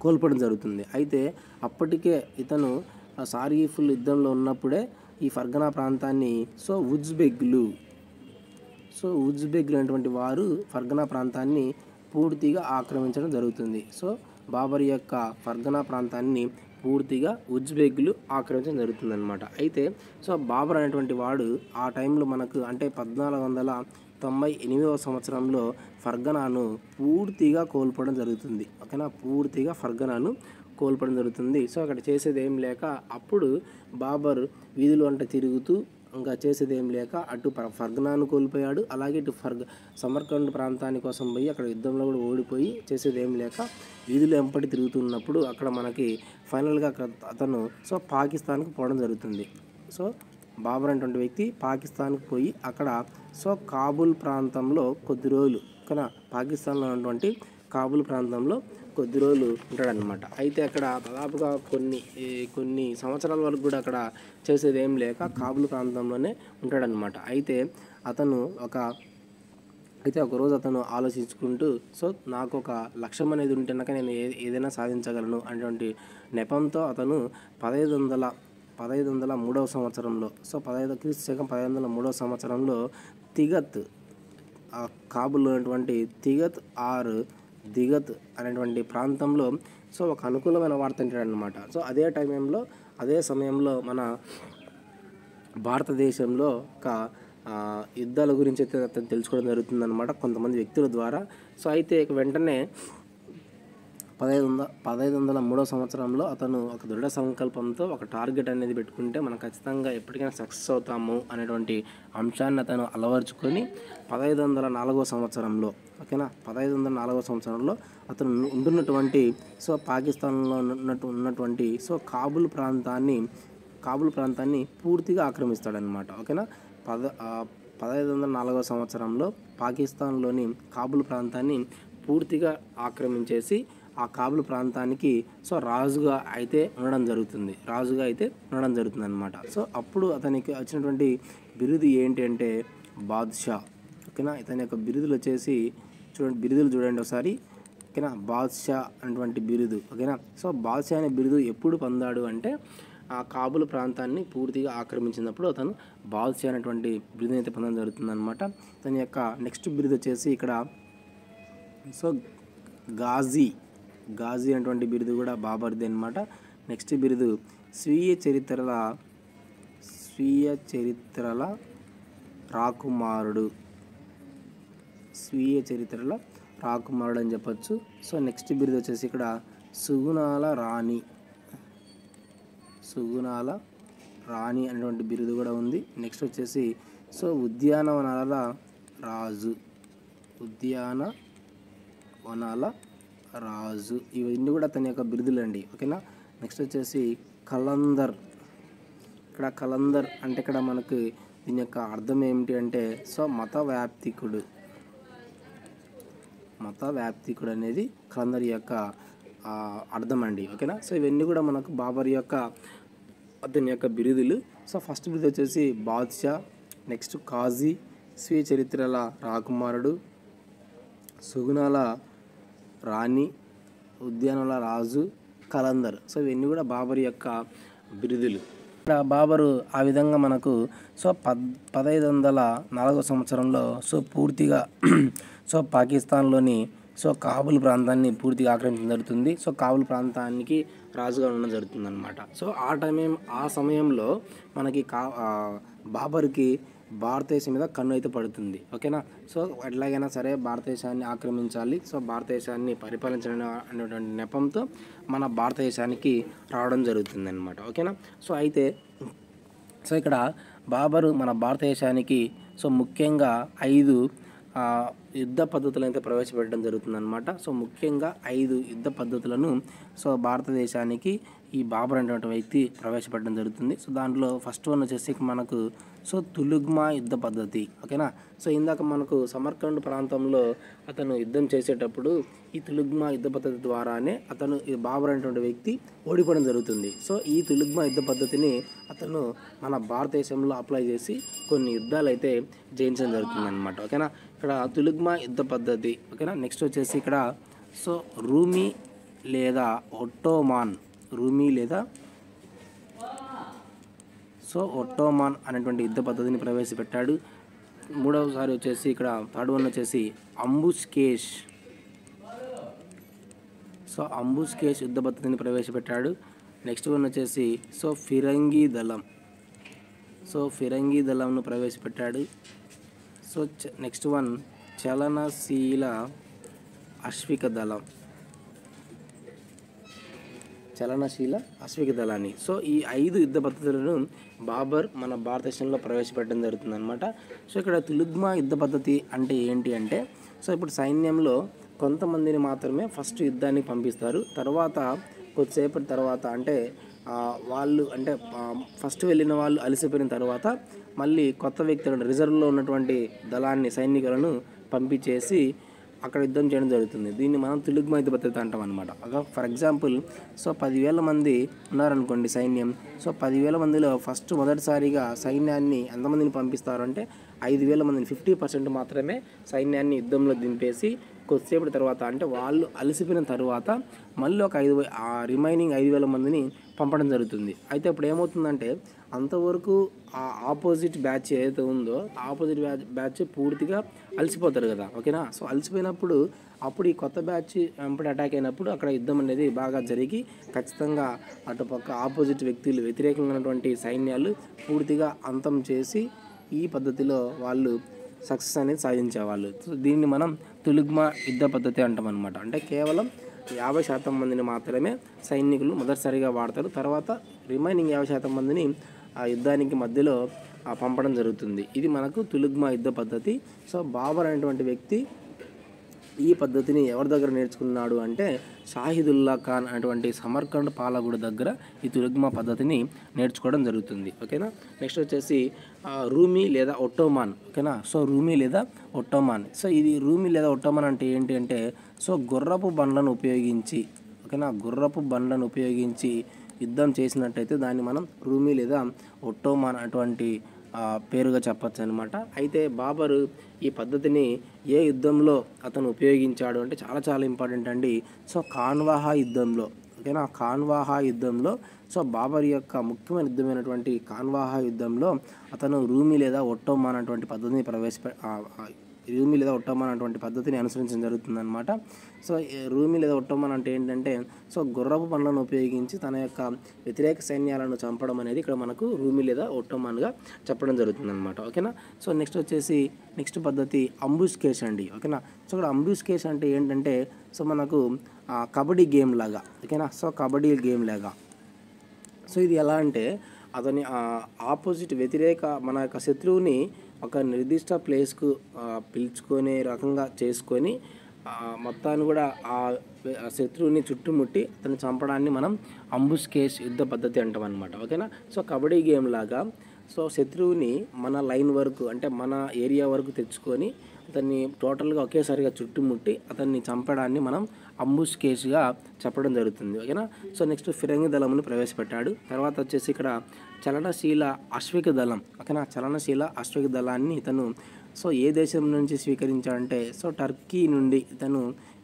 కోల్పోవడం జరుగుతుంది. అయితే అప్పటికే ఇతను సార్-ఈ-పుల్ యుద్ధంలో ఉన్నప్పుడే ఈ ఫర్గనా ప్రాంతాన్ని సో ఉజ్బెగ్లు అనేటువంటి వారు ఫర్గనా ప్రాంతాన్ని పూర్తిగా ఆక్రమించడం జరుగుతుంది. సో బాబర్ యొక్క ఫర్గనా ప్రాంతాన్ని పూర్తిగా ఉజ్బెగ్లు ఆక్రమించడం జరుగుతుందన్నమాట. అయితే సో బాబర్ అనేటువంటి వాడు ఆ టైంలో మనకు అంటే 1498వ సంవత్సరంలో ఫర్గనాను పూర్తిగా కోల్పోవడం జరుగుతుంది. ఓకేనా, పూర్తిగా ఫర్గనాను కోల్పోవడం జరుగుతుంది. సో అక్కడ చేసేది ఏం లేక అప్పుడు బాబర్ వీధులు అంట తిరుగుతూ ఇంకా చేసేది ఏం లేక అటు ఫర్గనాను కోల్పోయాడు, అలాగే ఇటు సమర్కండ్ ప్రాంతాని కోసం పోయి అక్కడ యుద్ధంలో కూడా ఓడిపోయి చేసేది ఏం లేక వీధులు వెంపటి తిరుగుతున్నప్పుడు అక్కడ మనకి ఫైనల్గా అతను సో పాకిస్తాన్కి పోవడం జరుగుతుంది. సో బాబర్ అనేటువంటి వ్యక్తి పాకిస్తాన్కి పోయి అక్కడ సో కాబూల్ ప్రాంతంలో కొద్ది రోజులు ఓకేనా, పాకిస్తాన్లో ఉన్నటువంటి కాబూల్ ప్రాంతంలో కొద్ది రోజులు ఉంటాడనమాట. అయితే అక్కడ దాదాపుగా కొన్ని సంవత్సరాల వరకు కూడా అక్కడ చేసేది ఏం లేక కాబూల్ ప్రాంతంలోనే ఉంటాడనమాట. అయితే ఒకరోజు అతను ఆలోచించుకుంటూ సో నాకు ఒక లక్ష్యం అనేది ఉంటేనాక నేను ఏదైనా సాధించగలను అనేటువంటి నెపంతో అతను 1503 సంవత్సరంలో సో క్రీస్తు శకం 1503 సంవత్సరంలో తిగత్ కాబూల్లో ఉన్నటువంటి దిగత్ అనేటువంటి ప్రాంతంలో సో ఒక అనుకూలమైన వార్త వింటాడనమాట. సో అదే సమయంలో మన భారతదేశంలో ఒక యుద్ధాల గురించి అయితే అతను తెలుసుకోవడం జరుగుతుందన్నమాట కొంతమంది వ్యక్తుల ద్వారా. సో అయితే వెంటనే 1503 సంవత్సరంలో అతను ఒక దృఢ సంకల్పంతో ఒక టార్గెట్ అనేది పెట్టుకుంటే మనం ఖచ్చితంగా ఎప్పటికైనా సక్సెస్ అవుతాము అనేటువంటి అంశాన్ని అతను అలవర్చుకొని 1504 సంవత్సరంలో ఓకేనా, 1504 సంవత్సరంలో అతను ఉంటున్నటువంటి సో పాకిస్తాన్లో ఉన్నటువంటి సో కాబూల్ ప్రాంతాన్ని పూర్తిగా ఆక్రమిస్తాడనమాట. ఓకేనా, 1504 సంవత్సరంలో పాకిస్తాన్లోని కాబూల్ ప్రాంతాన్ని పూర్తిగా ఆక్రమించేసి ఆ కాబూల్ ప్రాంతానికి సో రాజుగా అయితే ఉండడం జరుగుతుంది అనమాట. సో అప్పుడు అతనికి వచ్చినటువంటి బిరుదు ఏంటి అంటే బాద్షా. ఓకేనా, ఇతని యొక్క బిరుదులు వచ్చేసి చూడండి ఒకసారి. ఓకేనా, బాద్షా అనేటువంటి బిరుదు. ఓకేనా, సో బాద్షా అనే బిరుదు ఎప్పుడు పొందాడు అంటే ఆ కాబూల్ ప్రాంతాన్ని పూర్తిగా ఆక్రమించినప్పుడు అతను బాద్షా అనేటువంటి బిరుదుని అయితే పొందడం జరుగుతుంది అనమాట. తన యొక్క నెక్స్ట్ బిరుదు వచ్చేసి ఇక్కడ సో గాజీ అనేటువంటి బిరుదు కూడా బాబర్ది అనమాట. నెక్స్ట్ బిరుదు స్వీయ చరిత్రల రాకుమారుడు అని చెప్పచ్చు. సో నెక్స్ట్ బిరుదు వచ్చేసి ఇక్కడ సుగుణాల రాణి అనేటువంటి బిరుదు కూడా ఉంది. నెక్స్ట్ వచ్చేసి సో ఉద్యానవనాల రాజు ఇవన్నీ కూడా తన యొక్క బిరుదులు అండి. ఓకేనా, నెక్స్ట్ వచ్చేసి కలందర్. ఇక్కడ కలందర్ అంటే ఇక్కడ మనకు దీని యొక్క అర్థం ఏమిటి అంటే సో మత వ్యాప్తికుడు అనేది కలందర్ యొక్క అర్థం అండి. ఓకేనా, సో ఇవన్నీ కూడా మనకు బాబర్ యొక్క అతని యొక్క బిరుదులు. సో ఫస్ట్ బిరుదు వచ్చేసి బాద్షా, నెక్స్ట్ కాజీ, స్వీయ చరిత్రల రాకుమారుడు, సుగుణాల రాణి, ఉద్యానాల రాజు, కలందర్. సో ఇవన్నీ కూడా బాబర్ యొక్క బిరుదులు. ఇక్కడ బాబరు ఆ విధంగా మనకు సో 1504 సంవత్సరంలో సో పూర్తిగా సో పాకిస్తాన్లోని సో కాబూల్ ప్రాంతాన్ని పూర్తిగా ఆక్రమించడం జరుగుతుంది. సో కాబూల్ ప్రాంతానికి రాజుగా ఉండడం జరుగుతుంది అనమాట. సో ఆ సమయంలో మనకి బాబర్కి భారతదేశం మీద కన్ను అయితే పడుతుంది. ఓకేనా, సో ఎట్లాగైనా సరే భారతదేశాన్ని ఆక్రమించాలి, సో భారతదేశాన్ని పరిపాలించాలని అనేటువంటి నెపంతో మన భారతదేశానికి రావడం జరుగుతుంది అనమాట. ఓకేనా, సో అయితే సో ఇక్కడ బాబరు మన భారతదేశానికి సో ముఖ్యంగా 5 యుద్ధ పద్ధతులను అయితే ప్రవేశపెట్టడం జరుగుతుందన్నమాట. సో ముఖ్యంగా 5 యుద్ధ పద్ధతులను సో భారతదేశానికి ఈ బాబర్ అనేటువంటి వ్యక్తి ప్రవేశపెట్టడం జరుగుతుంది. సో దాంట్లో ఫస్ట్ వన్ వచ్చేసి మనకు సో తులుగ్మా యుద్ధ పద్ధతి. ఓకేనా, సో ఇందాక మనకు సమర్కండ్ ప్రాంతంలో అతను యుద్ధం చేసేటప్పుడు ఈ తులుగ్మా యుద్ధ పద్ధతి ద్వారానే అతను ఈ బాబర్ అనేటువంటి వ్యక్తి ఓడిపోవడం జరుగుతుంది. సో ఈ తులుగ్మా యుద్ధ పద్ధతిని అతను మన భారతదేశంలో అప్లై చేసి కొన్ని యుద్ధాలు అయితే జయించడం జరుగుతుంది అనమాట. ఓకేనా, ఇక్కడ తులుగ్మా యుద్ధ పద్ధతి. ఓకేనా, నెక్స్ట్ వచ్చేసి ఇక్కడ సో రూమీ లేదా ఒట్టోమాన్ అనేటువంటి యుద్ధ పద్ధతిని ప్రవేశపెట్టాడు. మూడవసారి వచ్చేసి ఇక్కడ థర్డ్ వన్ వచ్చేసి అంబుస్కేష్ యుద్ధ పద్ధతిని ప్రవేశపెట్టాడు. నెక్స్ట్ వన్ వచ్చేసి ఫిరంగి దళంను ప్రవేశపెట్టాడు. సో నెక్స్ట్ వన్ చలనశీల అశ్విక దళాన్ని. సో ఈ 5 యుద్ధ పద్ధతులను బాబర్ మన భారతదేశంలో ప్రవేశపెట్టడం జరుగుతుంది అనమాట. సో ఇక్కడ తులుగ్మా యుద్ధ పద్ధతి అంటే ఏంటి అంటే సో ఇప్పుడు సైన్యంలో కొంతమందిని మాత్రమే ఫస్ట్ యుద్ధానికి పంపిస్తారు. తర్వాత కొద్దిసేపటి తర్వాత అంటే వాళ్ళు అంటే ఫస్ట్ వెళ్ళిన వాళ్ళు అలసిపోయిన తర్వాత మళ్ళీ కొత్త వ్యక్తులను రిజర్వ్లో ఉన్నటువంటి దళాన్ని సైనికులను పంపించేసి అక్కడ యుద్ధం చేయడం జరుగుతుంది. దీన్ని మనం తులుగ్మా యుద్ధ పద్ధతి అంటాం అనమాట. ఫర్ ఎగ్జాంపుల్ సో 10,000 మంది ఉన్నారనుకోండి సైన్యం. సో 10,000 మందిలో మొదటిసారిగా సైన్యాన్ని ఎంతమందిని పంపిస్తారు అంటే 5,000 మందిని, 50% మాత్రమే సైన్యాన్ని యుద్ధంలో దింపేసి కొద్దిసేపటి తర్వాత అంటే వాళ్ళు అలసిపోయిన తర్వాత మళ్ళీ ఒక రిమైనింగ్ 5,000 మందిని పంపడం జరుగుతుంది. అయితే ఇప్పుడు ఏమవుతుందంటే అంతవరకు ఆ ఆపోజిట్ బ్యాచ్ ఏదైతే ఉందో ఆపోజిట్ బ్యాచ్ పూర్తిగా అలసిపోతారు కదా, ఓకేనా. సో అలసిపోయినప్పుడు అప్పుడు ఈ కొత్త బ్యాచ్ వెంపటి అటాక్ అయినప్పుడు అక్కడ యుద్ధం అనేది బాగా జరిగి ఖచ్చితంగా అటుపక్క ఆపోజిట్ వ్యక్తులు వ్యతిరేకంగా ఉన్నటువంటి సైన్యాలు పూర్తిగా అంతం చేసి ఈ పద్ధతిలో వాళ్ళు సక్సెస్ అనేది సాధించేవాళ్ళు. సో దీన్ని మనం తులుగ్మా యుద్ధ పద్ధతి అంటాం అనమాట. అంటే కేవలం 50% మందిని మాత్రమే సైనికులు మొదటిసారిగా వాడతారు. తర్వాత రిమైనింగ్ 50% మందిని ఆ యుద్ధానికి మధ్యలో పంపడం జరుగుతుంది. ఇది మనకు తులుగ్మా యుద్ధ పద్ధతి. సో బాబర్ అనేటువంటి వ్యక్తి ఈ పద్ధతిని ఎవరి దగ్గర నేర్చుకున్నాడు అంటే షాహిదుల్లా ఖాన్ అనేటువంటి సమర్కండ్ పాలకుడి దగ్గర ఈ తులుగ్మా పద్ధతిని నేర్చుకోవడం జరుగుతుంది, ఓకేనా. నెక్స్ట్ వచ్చేసి రూమీ లేదా ఒట్టోమాన్, ఓకేనా. సో రూమీ లేదా ఒట్టోమాన్. సో ఇది రూమీ లేదా ఒట్టోమాన్ అంటే ఏంటి అంటే సో గుర్రపు బండ్లను ఉపయోగించి, ఓకేనా, గుర్రపు బండ్లను ఉపయోగించి యుద్ధం చేసినట్టయితే దాన్ని మనం రూమీ లేదా ఒట్టోమాన్ అటువంటి పేరుగా చెప్పచ్చు అనమాట. అయితే బాబరు ఈ పద్ధతిని ఏ యుద్ధంలో అతను ఉపయోగించాడు అంటే చాలా ఇంపార్టెంట్ అండి. సో ఖాన్వాహా యుద్ధంలో, ఓకేనా, ఖాన్వాహా యుద్ధంలో సో బాబర్ యొక్క ముఖ్యమైన యుద్ధమైనటువంటి ఖాన్వాహా యుద్ధంలో అతను రూమీ లేదా ఒట్టోమాన్ అటువంటి పద్ధతిని రూమీ లేదా ఒట్టోమాన్ అటువంటి పద్ధతిని అనుసరించడం జరుగుతుందన్నమాట. సో రూమీ లేదా ఒట్టోమాన్ అంటే ఏంటంటే సో గుర్రపు బండ్లను ఉపయోగించి తన యొక్క వ్యతిరేక సైన్యాలను చంపడం అనేది ఇక్కడ మనకు రూమీ లేదా ఒట్టోమాన్గా చెప్పడం జరుగుతుందన్నమాట, ఓకేనా. సో నెక్స్ట్ పద్ధతి అంబుష్ కేస్ అండి, ఓకేనా. సో ఇక్కడ అంబుష్ కేస్ అంటే ఏంటంటే సో మనకు కబడ్డీ గేమ్ లాగా, ఓకేనా. సో కబడ్డీ గేమ్ లాగా. సో ఇది ఎలా అంటే అతని ఆపోజిట్ వ్యతిరేక మన యొక్క శత్రువుని ఒక నిర్దిష్ట ప్లేస్కు పిలుచుకునే రకంగా చేసుకొని మొత్తాన్ని కూడా ఆ శత్రువుని చుట్టుముట్టి అతన్ని చంపడాన్ని మనం అంబుష్ కేస్ యుద్ధ పద్ధతి అంటాం అనమాట, ఓకేనా. సో కబడ్డీ గేమ్ లాగా సో శత్రువుని మన లైన్ వరకు అంటే మన ఏరియా వరకు తెచ్చుకొని అతన్ని టోటల్గా ఒకేసారిగా చుట్టుముట్టి అతన్ని చంపడాన్ని మనం అంబుష్ కేసుగా చెప్పడం జరుగుతుంది, ఓకేనా. సో నెక్స్ట్ ఫిరంగి దళమును ప్రవేశపెట్టాడు. తర్వాత వచ్చేసి ఇక్కడ చలనశీల అశ్విక దళం, ఓకేనా. చలనశీల అశ్విక దళాన్ని ఇతను సో ఏ దేశం నుంచి స్వీకరించాడంటే సో టర్కీ నుండి ఇతను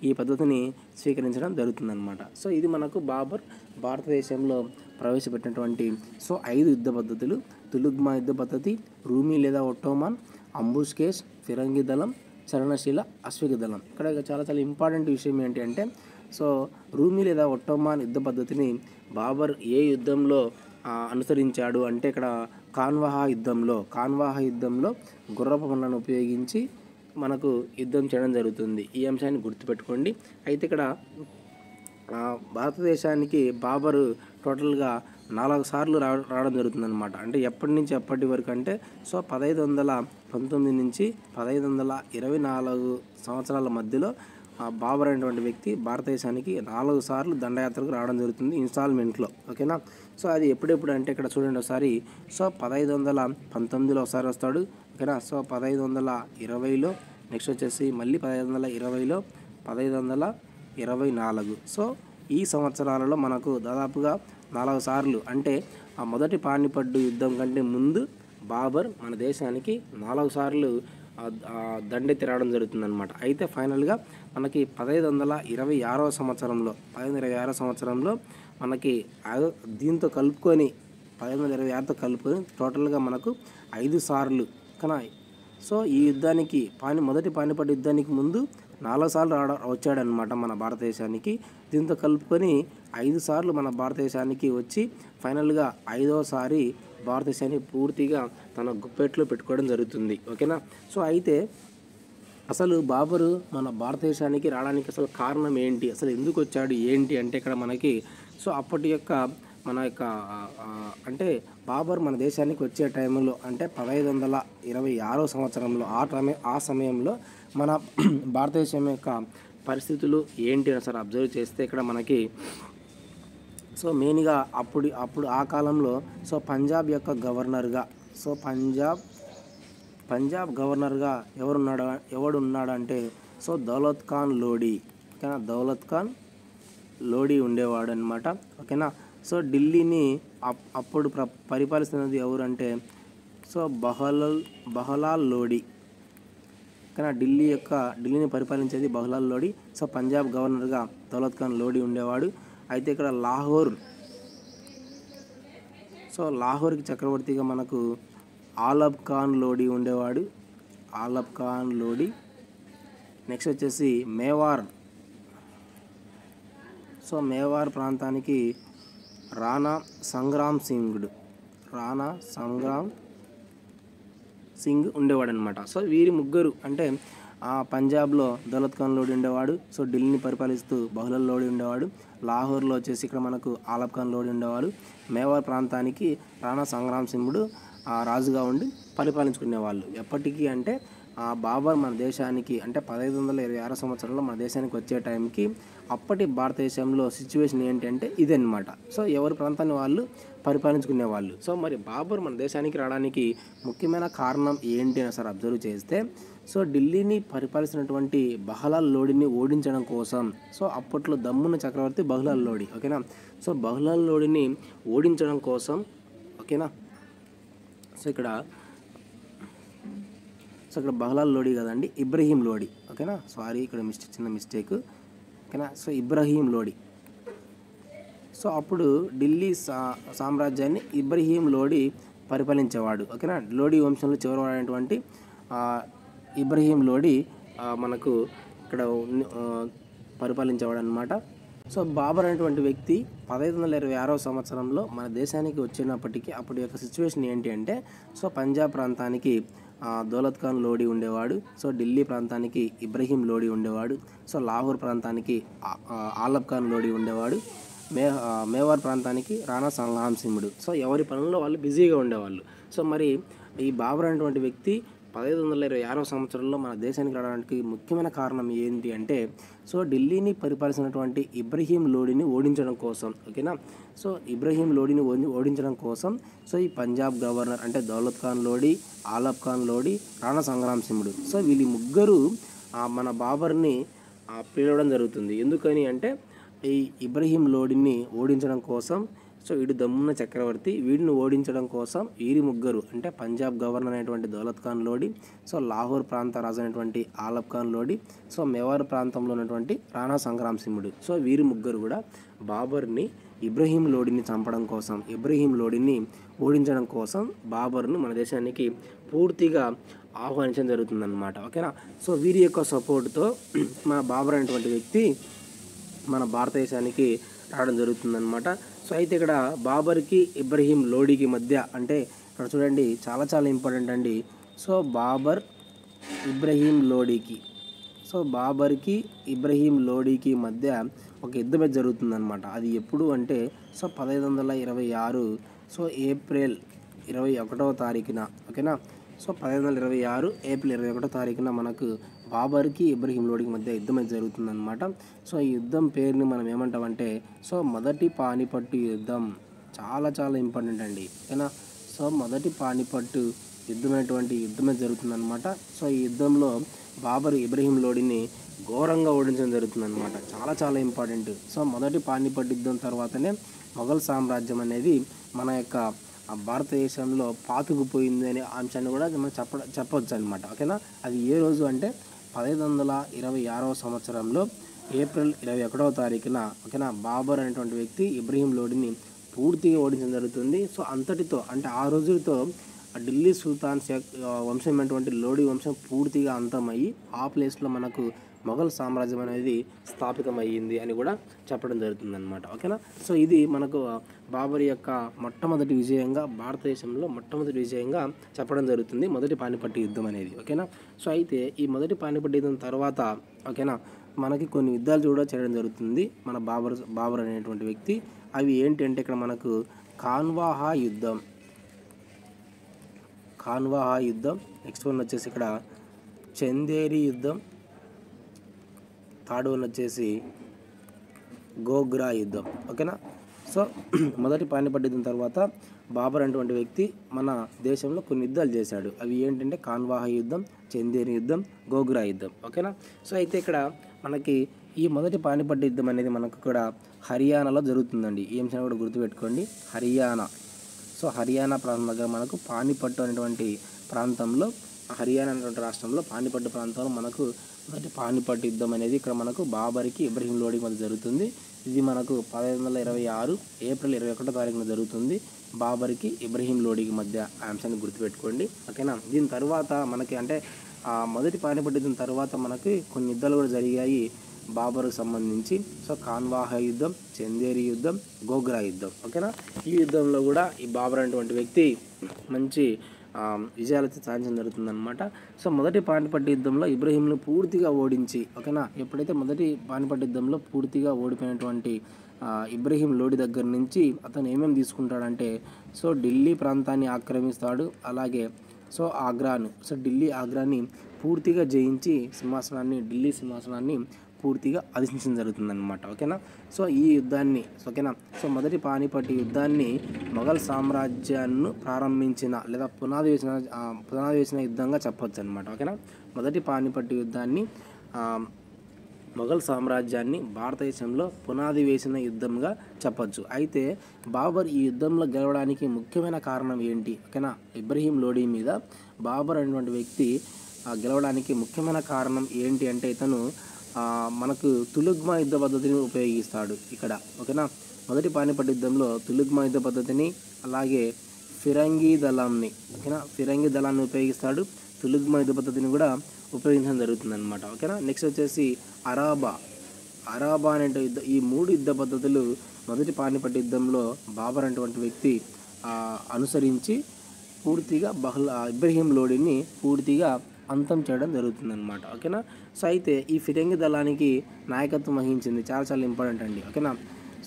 ఈ పద్ధతిని స్వీకరించడం జరుగుతుందన్నమాట. సో ఇది మనకు బాబర్ భారతదేశంలో ప్రవేశపెట్టినటువంటి సో 5 యుద్ధ పద్ధతులు: తులుగ్మా యుద్ధ పద్ధతి, రూమీ లేదా ఒట్టోమాన్, అంబుష్ కేస్, ఫిరంగి దళం, చలనశీల అశ్విక దళం. ఇక్కడ చాలా ఇంపార్టెంట్ విషయం ఏంటి అంటే సో రూమీ లేదా ఒట్టోమాన్ యుద్ధ పద్ధతిని బాబర్ ఏ యుద్ధంలో అనుసరించాడు అంటే ఇక్కడ ఖాన్వాహా యుద్ధంలో గుర్రపు బండ్లను ఉపయోగించి మనకు యుద్ధం చేయడం జరుగుతుంది. ఈ అంశాన్ని గుర్తుపెట్టుకోండి. అయితే ఇక్కడ భారతదేశానికి బాబరు టోటల్గా 4 సార్లు రావడం జరుగుతుందన్నమాట. అంటే ఎప్పటి నుంచి ఎప్పటి వరకు అంటే సో 1519 నుంచి 1524 సంవత్సరాల మధ్యలో బాబర్ అనేటువంటి వ్యక్తి భారతదేశానికి 4 సార్లు దండయాత్రకు రావడం జరుగుతుంది ఇన్స్టాల్మెంట్లో, ఓకేనా. సో అది ఎప్పుడెప్పుడు అంటే ఇక్కడ చూడండి ఒకసారి సో 1519లో ఒకసారి వస్తాడు, ఓకేనా. సో 1520లో, నెక్స్ట్ వచ్చేసి మళ్ళీ 1520లో, 1524. సో ఈ సంవత్సరాలలో మనకు దాదాపుగా 4 సార్లు అంటే ఆ మొదటి పానిపట్టు యుద్ధం కంటే ముందు బాబర్ మన దేశానికి 4 సార్లు దండెత్తి రావడం జరుగుతుందన్నమాట. అయితే ఫైనల్గా మనకి 1526 సంవత్సరంలో మనకి దీంతో కలుపుకొని 1526తో కలుపుకొని టోటల్గా మనకు 5 సార్లు కానీ సో ఈ యుద్ధానికి మొదటి పానిపట్టు యుద్ధానికి ముందు 4 సార్లు వచ్చాడనమాట మన భారతదేశానికి. దీంతో కలుపుకొని 5 సార్లు మన భారతదేశానికి వచ్చి ఫైనల్గా 5వసారి భారతదేశాన్ని పూర్తిగా తన గుప్పెట్లో పెట్టుకోవడం జరుగుతుంది, ఓకేనా. సో అయితే అసలు బాబరు మన భారతదేశానికి రావడానికి అసలు కారణం ఏంటి, అసలు ఎందుకు వచ్చాడు ఏంటి అంటే ఇక్కడ మనకి సో అప్పటి యొక్క మన యొక్క అంటే బాబర్ మన దేశానికి వచ్చే టైంలో అంటే 1526 సంవత్సరంలో ఆ సమయంలో మన భారతదేశం యొక్క పరిస్థితులు ఏంటి అని అసలు అబ్జర్వ్ చేస్తే ఇక్కడ మనకి సో మెయిన్గా అప్పుడు ఆ కాలంలో సో పంజాబ్ యొక్క గవర్నర్గా సో పంజాబ్ గవర్నర్గా ఎవడున్నాడంటే సో దౌలత్ ఖాన్ లోడీ. ఓకేనా, దౌలత్ ఖాన్ లోడీ ఉండేవాడు అనమాట. ఓకేనా, సో ఢిల్లీని అప్పుడు పరిపాలిస్తున్నది ఎవరంటే సో బహలాల్ లోడీ. ఓకేనా, ఢిల్లీని పరిపాలించేది బహలాల్ లోడీ. సో పంజాబ్ గవర్నర్గా దౌలత్ ఖాన్ లోడీ ఉండేవాడు. అయితే ఇక్కడ లాహోర్కి చక్రవర్తిగా మనకు ఆలబ్ ఖాన్ లోడీ ఉండేవాడు. ఆలబ్ ఖాన్ లోడీ. నెక్స్ట్ వచ్చేసి మేవార్ ప్రాంతానికి రాణా సంగ్రామ్ సింగ్ ఉండేవాడు అనమాట. సో వీరి ముగ్గురు అంటే పంజాబ్లో దౌలత్ ఖాన్ లోడీ ఉండేవాడు. సో ఢిల్లీని పరిపాలిస్తూ బహ్లాల్ లోడీ ఉండేవాడు. లాహోర్లో వచ్చేసి ఇక్కడ మనకు ఆలబ్ ఖాన్ లోడీ ఉండేవాడు. మేవార్ ప్రాంతానికి రాణా సంగ్రామ్ సింగుడు రాజుగా ఉండి పరిపాలించుకునేవాళ్ళు. ఎప్పటికీ అంటే బాబర్ మన దేశానికి అంటే 1526 సంవత్సరంలో మన దేశానికి వచ్చే టైంకి అప్పటి భారతదేశంలో సిచ్యువేషన్ ఏంటి అంటే ఇదన్నమాట. సో ఎవరి ప్రాంతాన్ని వాళ్ళు పరిపాలించుకునేవాళ్ళు. సో మరి బాబర్ మన దేశానికి రావడానికి ముఖ్యమైన కారణం ఏంటి అని సార్ అబ్జర్వ్ చేస్తే సో ఢిల్లీని పరిపాలిస్తున్నటువంటి బహ్లాల్ లోడీని ఓడించడం కోసం సో అప్పట్లో దమ్మున్న చక్రవర్తి బహ్లాల్ లోడీ. ఓకేనా, సో బహ్లాల్ లోడీని ఓడించడం కోసం ఓకేనా సో ఇక్కడ బహ్లాల్ లోడీ కదండి, ఇబ్రహీం లోడీ. ఓకేనా, సారీ ఇక్కడ చిన్న మిస్టేక్. ఓకేనా, సో ఇబ్రహీం లోడీ. సో అప్పుడు ఢిల్లీ సామ్రాజ్యాన్ని ఇబ్రహీం లోడీ పరిపాలించేవాడు. ఓకేనా, లోడీ వంశంలో చివరివాడైనటువంటి ఇబ్రహీం లోడీ మనకు ఇక్కడ పరిపాలించేవాడు అనమాట. సో బాబర్ అనేటువంటి వ్యక్తి 1526 సంవత్సరంలో మన దేశానికి వచ్చినప్పటికీ అప్పటి యొక్క సిచ్యువేషన్ ఏంటి అంటే సో పంజాబ్ ప్రాంతానికి దౌలత్ ఖాన్ లోడీ ఉండేవాడు. సో ఢిల్లీ ప్రాంతానికి ఇబ్రహీం లోడీ ఉండేవాడు. సో లాహోర్ ప్రాంతానికి ఆలబ్ ఖాన్ లోడీ ఉండేవాడు. మేవార్ ప్రాంతానికి రాణా సంగ్రామ్ సింగుడు. సో ఎవరి పనుల్లో వాళ్ళు బిజీగా ఉండేవాళ్ళు. సో మరి ఈ బాబర్ అనేటువంటి వ్యక్తి 1526 సంవత్సరంలో మన దేశానికి రావడానికి ముఖ్యమైన కారణం ఏంటి అంటే సో ఢిల్లీని పరిపాలించినటువంటి ఇబ్రహీం లోడీని ఓడించడం కోసం. ఓకేనా, సో ఇబ్రహీం లోడీని ఓడించడం కోసం సో ఈ పంజాబ్ గవర్నర్ అంటే దౌలత్ ఖాన్ లోడీ, ఆలబ్ ఖాన్ లోడీ, రాణా సంగ్రామ్ సింగుడు సో వీళ్ళు ముగ్గురు మన బాబర్ని పిలవడం జరుగుతుంది. ఎందుకని అంటే ఈ ఇబ్రహీం లోడీని ఓడించడం కోసం. సో వీడు దమ్మున్న చక్రవర్తి, వీడిని ఓడించడం కోసం వీరి ముగ్గురు అంటే పంజాబ్ గవర్నర్ అనేటువంటి దౌలత్ ఖాన్ లోడీ, సో లాహోర్ ప్రాంత రాజు అయినటువంటి ఆలబ్ ఖాన్ లోడీ, సో మేవార్ ప్రాంతంలో ఉన్నటువంటి రాణా సంగ్రామ్ సింగుడు సో వీరి ముగ్గురు కూడా బాబర్ని ఇబ్రహీం లోడీని చంపడం కోసం, ఇబ్రహీం లోడీని ఓడించడం కోసం బాబర్ను మన దేశానికి పూర్తిగా ఆహ్వానించడం జరుగుతుందన్నమాట. ఓకేనా, సో వీరి యొక్క సపోర్టుతో మన బాబర్ అనేటువంటి వ్యక్తి మన భారతదేశానికి రావడం జరుగుతుందన్నమాట. సో అయితే ఇక్కడ బాబర్కి ఇబ్రహీం లోడీకి మధ్య అంటే ఇక్కడ చూడండి చాలా ఇంపార్టెంట్ అండి. సో బాబర్కి ఇబ్రహీం లోడీకి మధ్య ఒక యుద్ధం జరుగుతుందన్నమాట. అది ఎప్పుడు అంటే సో 1526 సో ఏప్రిల్ 21వ తారీఖున. ఓకేనా, సో 1526 ఏప్రిల్ 21వ తారీఖున మనకు బాబర్కి ఇబ్రహీం లోడీకి మధ్య యుద్ధం జరుగుతుందన్నమాట. సో ఈ యుద్ధం పేరుని మనం ఏమంటామంటే సో మొదటి పానిపట్టు యుద్ధం. చాలా ఇంపార్టెంట్ అండి. ఓకేనా, సో మొదటి పానిపట్టు యుద్ధం జరుగుతుందన్నమాట. సో ఈ యుద్ధంలో బాబర్ ఇబ్రహీం లోడీని ఘోరంగా ఓడించడం జరుగుతుందన్నమాట. చాలా ఇంపార్టెంట్. సో మొదటి పానిపట్టు యుద్ధం తర్వాతనే మొఘల్ సామ్రాజ్యం అనేది మన యొక్క భారతదేశంలో పాతుకుపోయింది అనే అంశాన్ని కూడా మనం చెప్పవచ్చు అనమాట. ఓకేనా, అది ఏ రోజు అంటే 1526 సంవత్సరంలో ఏప్రిల్ 21వ తారీఖున. ఓకేనా, బాబర్ అనేటువంటి వ్యక్తి ఇబ్రహీం లోడీని పూర్తిగా ఓడించడం జరుగుతుంది. సో అంతటితో అంటే ఆ రోజులతో ఢిల్లీ సుల్తాన్స్ వంశం అయినటువంటి లోడీ వంశం పూర్తిగా అంతమయ్యి ఆ ప్లేస్లో మనకు మొఘల్ సామ్రాజ్యం అనేది స్థాపితమయ్యింది అని కూడా చెప్పడం జరుగుతుందన్నమాట. ఓకేనా, సో ఇది మనకు బాబర్ యొక్క మొట్టమొదటి విజయంగా భారతదేశంలో మొట్టమొదటి విజయంగా చెప్పడం జరుగుతుంది మొదటి పానిపట్టు యుద్ధం అనేది. ఓకేనా, సో అయితే ఈ మొదటి పానిపట్టు యుద్ధం తర్వాత ఓకేనా మనకి కొన్ని యుద్ధాలు కూడా చేయడం జరుగుతుంది మన బాబర్ అనేటువంటి వ్యక్తి. అవి ఏంటంటే ఇక్కడ మనకు ఖాన్వాహా యుద్ధం, నెక్స్ట్ వన్ వచ్చేసి ఇక్కడ చందేరి యుద్ధం, థర్డ్ వన్ వచ్చేసి గోగ్రా యుద్ధం. ఓకేనా, సో సో మొదటి పానిపట్ యుద్ధం తర్వాత బాబర్ అటువంటి వ్యక్తి మన దేశంలో కొన్ని యుద్ధాలు చేశాడు. అవి ఏంటంటే కాన్వాహ యుద్ధం, చందేరి యుద్ధం, గోగ్రా యుద్ధం. ఓకేనా. సో అయితే ఇక్కడ మనకి ఈ మొదటి పానిపట్ యుద్ధం అనేది మనకు కూడా హర్యానాలో జరుగుతుందండి. ఈ అంశాన్ని కూడా గుర్తుపెట్టుకోండి, హర్యానా. సో హర్యానా ప్రాంతం దగ్గర మనకు పానిపట్టు అనేటువంటి ప్రాంతంలో, హర్యానా అనేటువంటి రాష్ట్రంలో పానిపట్టు ప్రాంతంలో మనకు మొదటి పానిపట్టు యుద్ధం అనేది ఇక్కడ మనకు బాబర్కి ఇబ్రహీం లోడి మధ్య జరుగుతుంది. ఇది మనకు 1526 ఏప్రిల్ 21వ తారీఖున జరుగుతుంది. బాబర్కి ఇబ్రహీం లోడికి మధ్య ఆ అంశాన్ని గుర్తుపెట్టుకోండి. ఓకేనా. దీని తర్వాత మనకి అంటే మొదటి పానిపట్టు యుద్ధం తర్వాత మనకి కొన్ని యుద్ధాలు కూడా జరిగాయి బాబర్కు సంబంధించి. సో కాన్వాహ యుద్ధం, చందేరి యుద్ధం, గోగ్రా యుద్ధం. ఓకేనా. ఈ యుద్ధంలో కూడా ఈ బాబర్ అనేటువంటి వ్యక్తి మంచి విజయాలతో సాధించడం జరుగుతుందన్నమాట. సో మొదటి పానిపట్టు యుద్ధంలో ఇబ్రహీంను పూర్తిగా ఓడించి, ఓకేనా, ఎప్పుడైతే మొదటి పానిపట్టు యుద్ధంలో పూర్తిగా ఓడిపోయినటువంటి ఇబ్రహీం లోడి దగ్గర నుంచి అతను ఏమేమి తీసుకుంటాడంటే, సో ఢిల్లీ ప్రాంతాన్ని ఆక్రమిస్తాడు. అలాగే సో ఢిల్లీ ఆగ్రాని పూర్తిగా జయించి ఢిల్లీ సింహాసనాన్ని పూర్తిగా అధిష్టించడం జరుగుతుందన్నమాట. ఓకేనా. సో ఈ యుద్ధాన్ని ఓకేనా, సో మొదటి పానిపట్టు యుద్ధాన్ని మొఘల్ సామ్రాజ్యాన్ని ప్రారంభించిన లేదా పునాది వేసిన యుద్ధంగా చెప్పొచ్చు అనమాట. ఓకేనా. మొదటి పానిపట్టు యుద్ధాన్ని మొఘల్ సామ్రాజ్యాన్ని భారతదేశంలో పునాది వేసిన యుద్ధంగా చెప్పొచ్చు. అయితే బాబర్ ఈ యుద్ధంలో గెలవడానికి ముఖ్యమైన కారణం ఏంటి? ఓకేనా. ఇబ్రహీం లోడి మీద బాబర్ అనేటువంటి వ్యక్తి గెలవడానికి ముఖ్యమైన కారణం ఏంటి అంటే, ఇతను మనకు తులుగ్మా యుద్ధ పద్ధతిని ఉపయోగిస్తాడు ఇక్కడ. ఓకేనా. మొదటి పానిపట్టు యుద్ధంలో తులుగ్మా యుద్ధ పద్ధతిని, అలాగే ఫిరంగి దళాన్ని, ఓకేనా, ఫిరంగి దళాన్ని ఉపయోగిస్తాడు. తులుగ్మా యుద్ధ పద్ధతిని కూడా ఉపయోగించడం జరుగుతుందన్నమాట. ఓకేనా. నెక్స్ట్ వచ్చేసి అరాబా అనే ఈ 3 యుద్ధ పద్ధతులు మొదటి పానిపట్టు యుద్ధంలో బాబర్ అనేటువంటి వ్యక్తి అనుసరించి పూర్తిగా ఇబ్రహీం లోడిని పూర్తిగా అంతం చేయడం జరుగుతుందన్నమాట. ఓకేనా. సో అయితే ఈ ఫిరంగి దళానికి నాయకత్వం వహించింది, చాలా ఇంపార్టెంట్ అండి. ఓకేనా.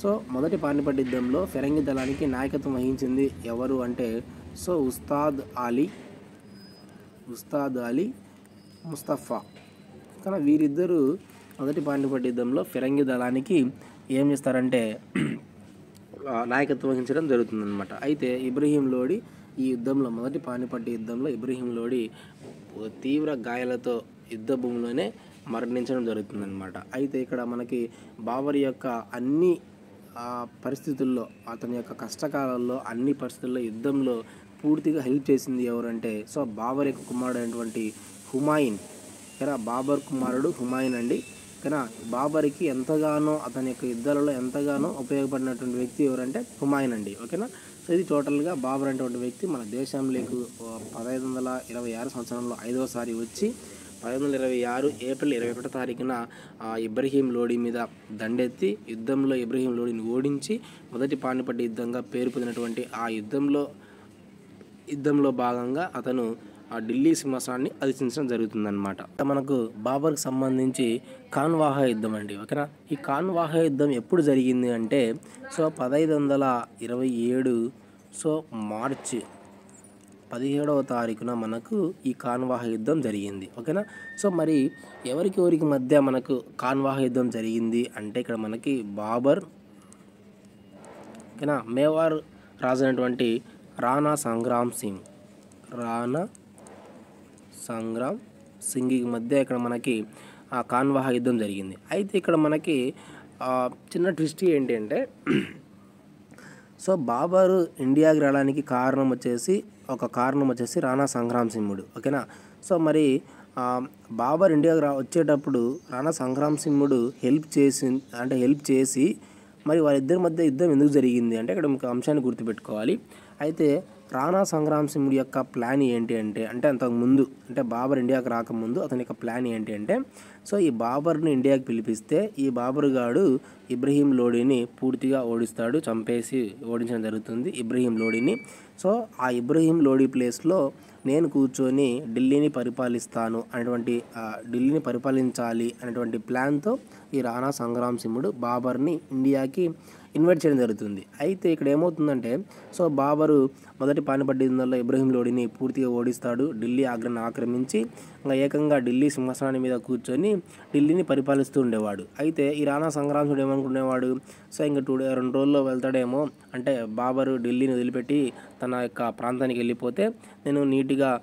సో మొదటి పానిపట్టు యుద్ధంలో ఫిరంగి దళానికి నాయకత్వం వహించింది ఎవరు అంటే, సో ఉస్తాద్ అలీ ముస్తఫా. కానీ వీరిద్దరూ మొదటి పానిపట్టు యుద్ధంలో ఫిరంగి దళానికి ఏం చేస్తారంటే నాయకత్వం వహించడం జరుగుతుందన్నమాట. అయితే ఇబ్రహీం లోడి ఈ యుద్ధంలో, మొదటి పానిపట్టు యుద్ధంలో ఇబ్రహీం లోడి తీవ్ర గాయాలతో యుద్ధ భూమిలోనే మరణించడం జరుగుతుందన్నమాట. అయితే ఇక్కడ మనకి బాబర్ యొక్క అన్ని పరిస్థితుల్లో, అతని యొక్క కష్టకాలంలో అన్ని పరిస్థితుల్లో యుద్ధంలో పూర్తిగా హెల్ప్ చేసింది ఎవరంటే, సో బాబర్ యొక్క కుమారుడు అయినటువంటి హుమాయూన్. ఇక్కడ బాబర్ కుమారుడు హుమాయూన్ అండి. ఓకేనా. బాబర్కి ఎంతగానో, అతని యొక్క యుద్ధాలలో ఎంతగానో ఉపయోగపడినటువంటి వ్యక్తి ఎవరంటే హుమాయూన్ అండి. ఓకేనా. సో ఇది టోటల్గా బాబర్ అనేటువంటి వ్యక్తి మన దేశంలోకి 1526 సంవత్సరంలో 5వసారి వచ్చి 1526 ఏప్రిల్ 21వ తారీఖున ఇబ్రహీం లోడి మీద దండెత్తి యుద్ధంలో ఇబ్రహీం లోడిని ఓడించి మొదటి పానిపట్టు యుద్ధంగా పేరు పొందినటువంటి ఆ యుద్ధంలో భాగంగా అతను ఢిల్లీ సింహాసనాన్ని అధిష్టించడం జరుగుతుందన్నమాట. మనకు బాబర్కి సంబంధించి కాన్వాహ యుద్ధం అండి. ఓకేనా. ఈ కాన్వాహ యుద్ధం ఎప్పుడు జరిగింది అంటే, సో 1527 సో మార్చి 17వ తారీఖున మనకు ఈ కాన్వాహ యుద్ధం జరిగింది. ఓకేనా. సో మరి ఎవరికి మధ్య మనకు కాన్వాహ యుద్ధం జరిగింది అంటే, ఇక్కడ మనకి బాబర్, ఓకేనా, మేవార్ రాజు అయినటువంటి రాణా సంగ్రామ్ సింగ్కి మధ్య ఇక్కడ మనకి కాన్వాహ యుద్ధం జరిగింది. అయితే ఇక్కడ మనకి చిన్న ట్విస్ట్ ఏంటి అంటే, సో బాబర్ ఇండియాకి రావడానికి ఒక కారణం వచ్చేసి రాణా సంగ్రామ్ సింహుడు. ఓకేనా. సో మరి బాబర్ ఇండియాకి వచ్చేటప్పుడు రాణా సంగ్రామ్ సింహుడు హెల్ప్ చేసి మరి వారిద్దరి మధ్య యుద్ధం ఎందుకు జరిగింది అంటే, ఇక్కడ మీకు అంశాన్ని గుర్తుపెట్టుకోవాలి. అయితే రాణా సంగ్రామ్ సింహుడి యొక్క ప్లాన్ ఏంటి అంటే అంతకుముందు, అంటే బాబర్ ఇండియాకి రాకముందు అతని యొక్క ప్లాన్ ఏంటి అంటే, సో ఈ బాబర్ని ఇండియాకి పిలిపిస్తే ఈ బాబర్ గాడు ఇబ్రహీం లోడిని పూర్తిగా చంపేసి ఓడించడం జరుగుతుంది ఇబ్రహీం లోడిని. సో ఆ ఇబ్రహీం లోడి ప్లేస్లో నేను కూర్చొని ఢిల్లీని పరిపాలించాలి అనేటువంటి ప్లాన్తో ఈ రాణా సంగ్రామ్ సింహుడు బాబర్ని ఇండియాకి ఇన్వైట్ చేయడం జరుగుతుంది. అయితే ఇక్కడ ఏమవుతుందంటే సో బాబరు మొదటి పానిపట్ యుద్ధంలో ఇబ్రహీం లోడిని పూర్తిగా ఓడిస్తాడు. ఢిల్లీ ఆగ్రాను ఆక్రమించి ఇంకా ఏకంగా ఢిల్లీ సింహాసనాన్ని మీద కూర్చొని ఢిల్లీని పరిపాలిస్తూ ఉండేవాడు. అయితే ఈ రాణా సంగ్రామసుడు ఏమనుకునేవాడు, సో ఇంకా 2 రోజుల్లో వెళ్తాడేమో, అంటే బాబరు ఢిల్లీని వదిలిపెట్టి తన యొక్క ప్రాంతానికి వెళ్ళిపోతే నేను నీట్గా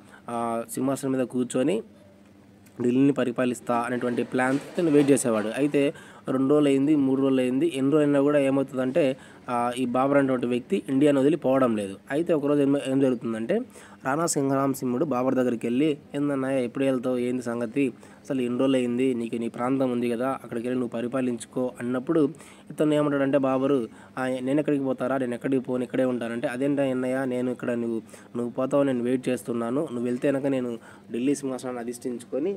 సింహాసనం మీద కూర్చొని ఢిల్లీని పరిపాలిస్తా అనేటువంటి ప్లాన్ తను వెయిట్ చేసేవాడు. అయితే 2 రోజులు అయింది, 3 రోజులు అయింది, ఎన్ని రోజులైనా కూడా ఏమవుతుందంటే ఈ బాబర్ అనేటువంటి వ్యక్తి ఇండియాను వదిలి పోవడం లేదు. అయితే ఒకరోజు ఏం జరుగుతుందంటే రాణా సంగ్రామ్ సింహుడు బాబర్ దగ్గరికి వెళ్ళి, ఏందన్నా ఎప్పుడు వెళ్తావు, ఏంది సంగతి, అసలు ఎన్ని రోజులు అయింది, నీకు నీ ప్రాంతం ఉంది కదా, అక్కడికి వెళ్ళి నువ్వు పరిపాలించుకో అన్నప్పుడు ఇతను ఏమంటాడంటే బాబరు, నేను ఎక్కడికి పోతారా, నేను ఎక్కడికి పోను, ఇక్కడే ఉంటానంటే, అదేంటా అన్నయ్య, నేను ఇక్కడ నువ్వు పోతావు, నేను వెయిట్ చేస్తున్నాను, నువ్వు వెళ్తే కనుక నేను ఢిల్లీ సింహాసనాన్ని అధిష్ఠించుకొని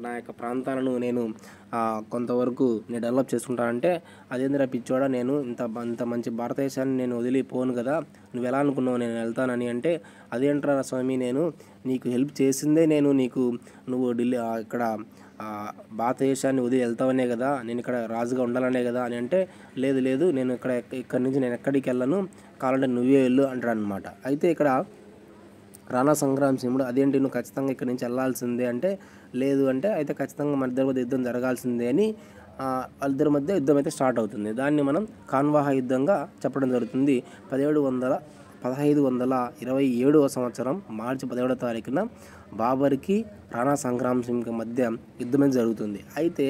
నా యొక్క ప్రాంతాలను నేను కొంతవరకు నేను డెవలప్ చేసుకుంటానంటే, అదేందిరా పిచ్చోడా, నేను ఇంత మంచి భారతదేశాన్ని నేను వదిలిపోను కదా, నువ్వు ఎలా అనుకున్నావు నేను వెళ్తానని అంటే, అదేంట్రా స్వామి, నేను నీకు హెల్ప్ చేసిందే నువ్వు ఢిల్లీ ఇక్కడ భారతదేశాన్ని వదిలి వెళ్తావనే కదా, నేను ఇక్కడ రాజుగా ఉండాలనే కదా అని అంటే, లేదు నేను ఇక్కడి నుంచి నేను ఎక్కడికి వెళ్ళను, కావాలంటే నువ్వే వెళ్ళు అంటాడు అనమాట. అయితే ఇక్కడ రాణా సంగ్రామ్ సింహుడు, అదేంటి నువ్వు ఖచ్చితంగా ఇక్కడి నుంచి వెళ్ళాల్సిందే అంటే, లేదు అంటే, అయితే ఖచ్చితంగా మన ఇద్దరి మధ్య యుద్ధం జరగాల్సిందే అని వాళ్ళిద్దరి మధ్య యుద్ధం అయితే స్టార్ట్ అవుతుంది. దాన్ని మనం కాన్వాహ యుద్ధంగా చెప్పడం జరుగుతుంది. 1527 సంవత్సరం మార్చి 17వ తారీఖున బాబర్కి రాణా సంగ్రామ్ సింగ్ మధ్య యుద్ధం అనేది జరుగుతుంది. అయితే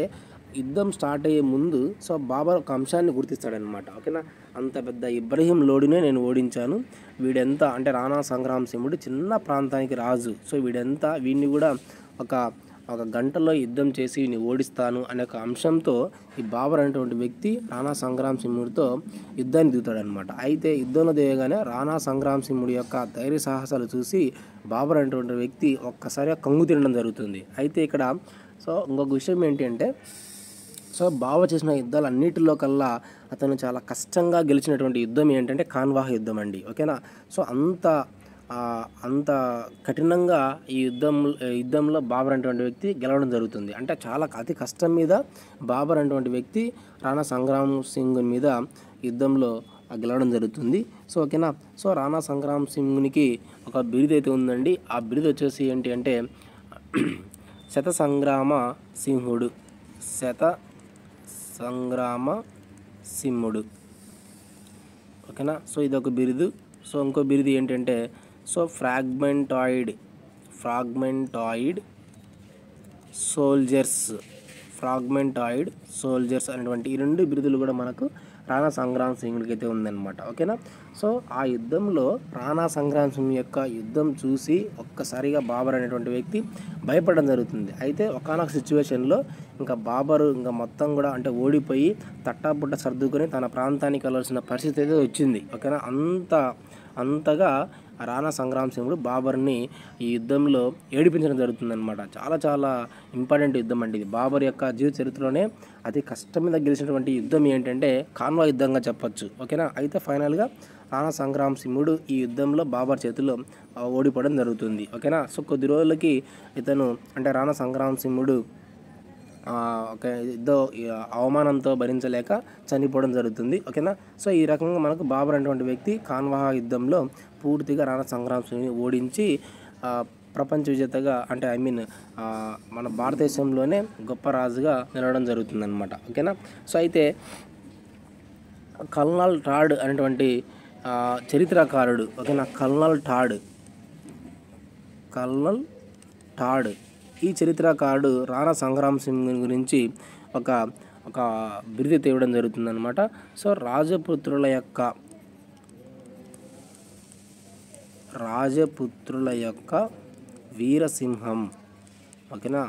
యుద్ధం స్టార్ట్ అయ్యే ముందు సో బాబర్ ఒక అంశాన్ని గుర్తిస్తాడనమాట. ఓకేనా, అంత పెద్ద ఇబ్రహీం లోడినే నేను ఓడించాను, వీడెంత అంటే రాణా సంగ్రామ్ సింహుడు చిన్న ప్రాంతానికి రాజు, సో వీడిని కూడా ఒక గంటలో యుద్ధం చేసి వీడిని ఓడిస్తాను అనే ఒక అంశంతో ఈ బాబర్ అనేటువంటి వ్యక్తి రాణా సంగ్రామ్ సింహుడితో యుద్ధాన్ని దిగుతాడనమాట. అయితే యుద్ధంలో దిగగానే రాణా సంగ్రామ్ సింహుడి యొక్క ధైర్య సాహసాలు చూసి బాబర్ అనేటువంటి వ్యక్తి ఒక్కసారిగా కంగు తినడం జరుగుతుంది. అయితే ఇక్కడ సో ఇంకొక విషయం ఏంటి అంటే, సో బాబర్ చేసిన యుద్ధాలు అన్నిటిలో కల్లా అతను చాలా కష్టంగా గెలిచినటువంటి యుద్ధం ఏంటంటే కాన్వాహ యుద్ధం అండి. ఓకేనా, సో అంత కఠినంగా ఈ యుద్ధంలో బాబర్ అనేటువంటి వ్యక్తి గెలవడం జరుగుతుంది. అంటే చాలా అతి కష్టం మీద బాబర్ అనేటువంటి వ్యక్తి రాణా సంగ్రామ్ సింగ్ మీద యుద్ధంలో గెలవడం జరుగుతుంది. సో ఓకేనా, సో రాణా సంగ్రామ్ సింగ్నికి ఒక బిరుదు అయితే ఉందండి. ఆ బిరుదు వచ్చేసి ఏంటి అంటే శత సంగ్రామ సింహుడు. ఓకేనా, సో ఇదొక బిరుదు. సో ఇంకో బిరుదు ఏంటంటే సో ఫ్రాగ్మెంటాయిడ్ సోల్జర్స్ అనేటువంటి ఈ 2 బిరుదులు కూడా మనకు రాణా సంగ్రామ్ సింగ్కి అయితే ఉందన్నమాట. ఓకేనా, సో ఆ యుద్ధంలో రాణా సంగ్రామ్ సింగ్ యొక్క యుద్ధం చూసి ఒక్కసారిగా బాబర్ అనేటువంటి వ్యక్తి భయపడడం జరుగుతుంది. అయితే ఒకానొక సిచ్యువేషన్లో ఇంకా బాబరు ఇంకా మొత్తం కూడా అంటే ఓడిపోయి తట్టాపుట్ట సర్దుకొని తన ప్రాంతానికి వెళ్ళాల్సిన పరిస్థితి అయితే వచ్చింది. ఓకేనా, అంతగా రాణా సంగ్రామ్ సింహుడు బాబర్ని ఈ యుద్ధంలో ఏడిపించడం జరుగుతుందన్నమాట. చాలా ఇంపార్టెంట్ యుద్ధం అండి ఇది. బాబర్ యొక్క జీవిత చరిత్రలోనే అతి కష్టం మీద గెలిచినటువంటి యుద్ధం ఏంటంటే కాన్వా యుద్ధంగా చెప్పొచ్చు. ఓకేనా, అయితే ఫైనల్గా రాణా సంగ్రామ్ సింహుడు ఈ యుద్ధంలో బాబర్ చేతిలో ఓడిపోవడం జరుగుతుంది. ఓకేనా, సో కొద్ది రోజులకి ఇతను అంటే రాణా సంగ్రామ్ సింహుడు ఒక అవమానంతో భరించలేక చనిపోవడం జరుగుతుంది. ఓకేనా, సో ఈ రకంగా మనకు బాబర్ అనేటువంటి వ్యక్తి కాన్వాహ యుద్ధంలో పూర్తిగా రాణా సంగ్రామ్ సింగ్ని ఓడించి ప్రపంచ విజేతగా అంటే మన భారతదేశంలోనే గొప్ప రాజుగా నిలవడం జరుగుతుందన్నమాట. ఓకేనా, సో అయితే కల్నల్ టాడ్ అనేటువంటి చరిత్రకారుడు, ఓకేనా, కల్నల్ టాడ్ ఈ చరిత్రకారుడు రాణా సంగ్రామ్ సింగ్ గురించి ఒక బిరుదు తేవడం జరుగుతుందన్నమాట. సో రాజపుత్రుల యొక్క వీరసింహం. ఓకేనా,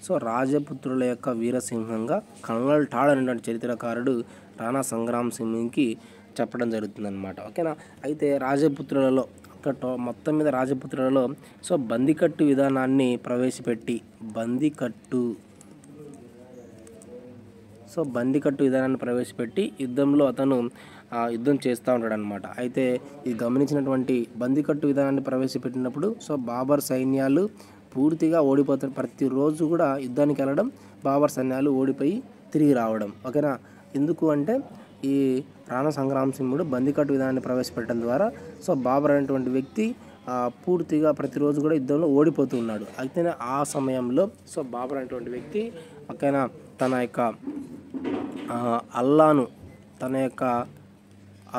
సో రాజపుత్రుల యొక్క వీరసింహంగా కల్నల్ టాడ్ అనేటువంటి చరిత్రకారుడు రాణా సంగ్రామ్ సింగ్కి చెప్పడం జరుగుతుందన్నమాట. ఓకేనా, అయితే మొత్తం మీద రాజపుత్రులలో సో బందికట్టు విధానాన్ని ప్రవేశపెట్టి యుద్ధంలో అతను యుద్ధం చేస్తూ ఉంటాడు అనమాట. అయితే ఇది గమనించినటువంటి బందికట్టు విధానాన్ని ప్రవేశపెట్టినప్పుడు సో బాబర్ సైన్యాలు పూర్తిగా ఓడిపోతారు. ప్రతిరోజు కూడా యుద్ధానికి వెళ్ళడం, బాబర్ సైన్యాలు ఓడిపోయి తిరిగి రావడం. ఓకేనా, ఎందుకు అంటే ఈ రాణా సంగ్రామ్ సింగుడు బందికట్టు విధానాన్ని ప్రవేశపెట్టడం ద్వారా సో బాబర్ అనేటువంటి వ్యక్తి పూర్తిగా ప్రతిరోజు కూడా యుద్ధంలో ఓడిపోతూ ఉన్నాడు. అయితే ఆ సమయంలో సో బాబర్ అనేటువంటి వ్యక్తి పక్కన తన యొక్క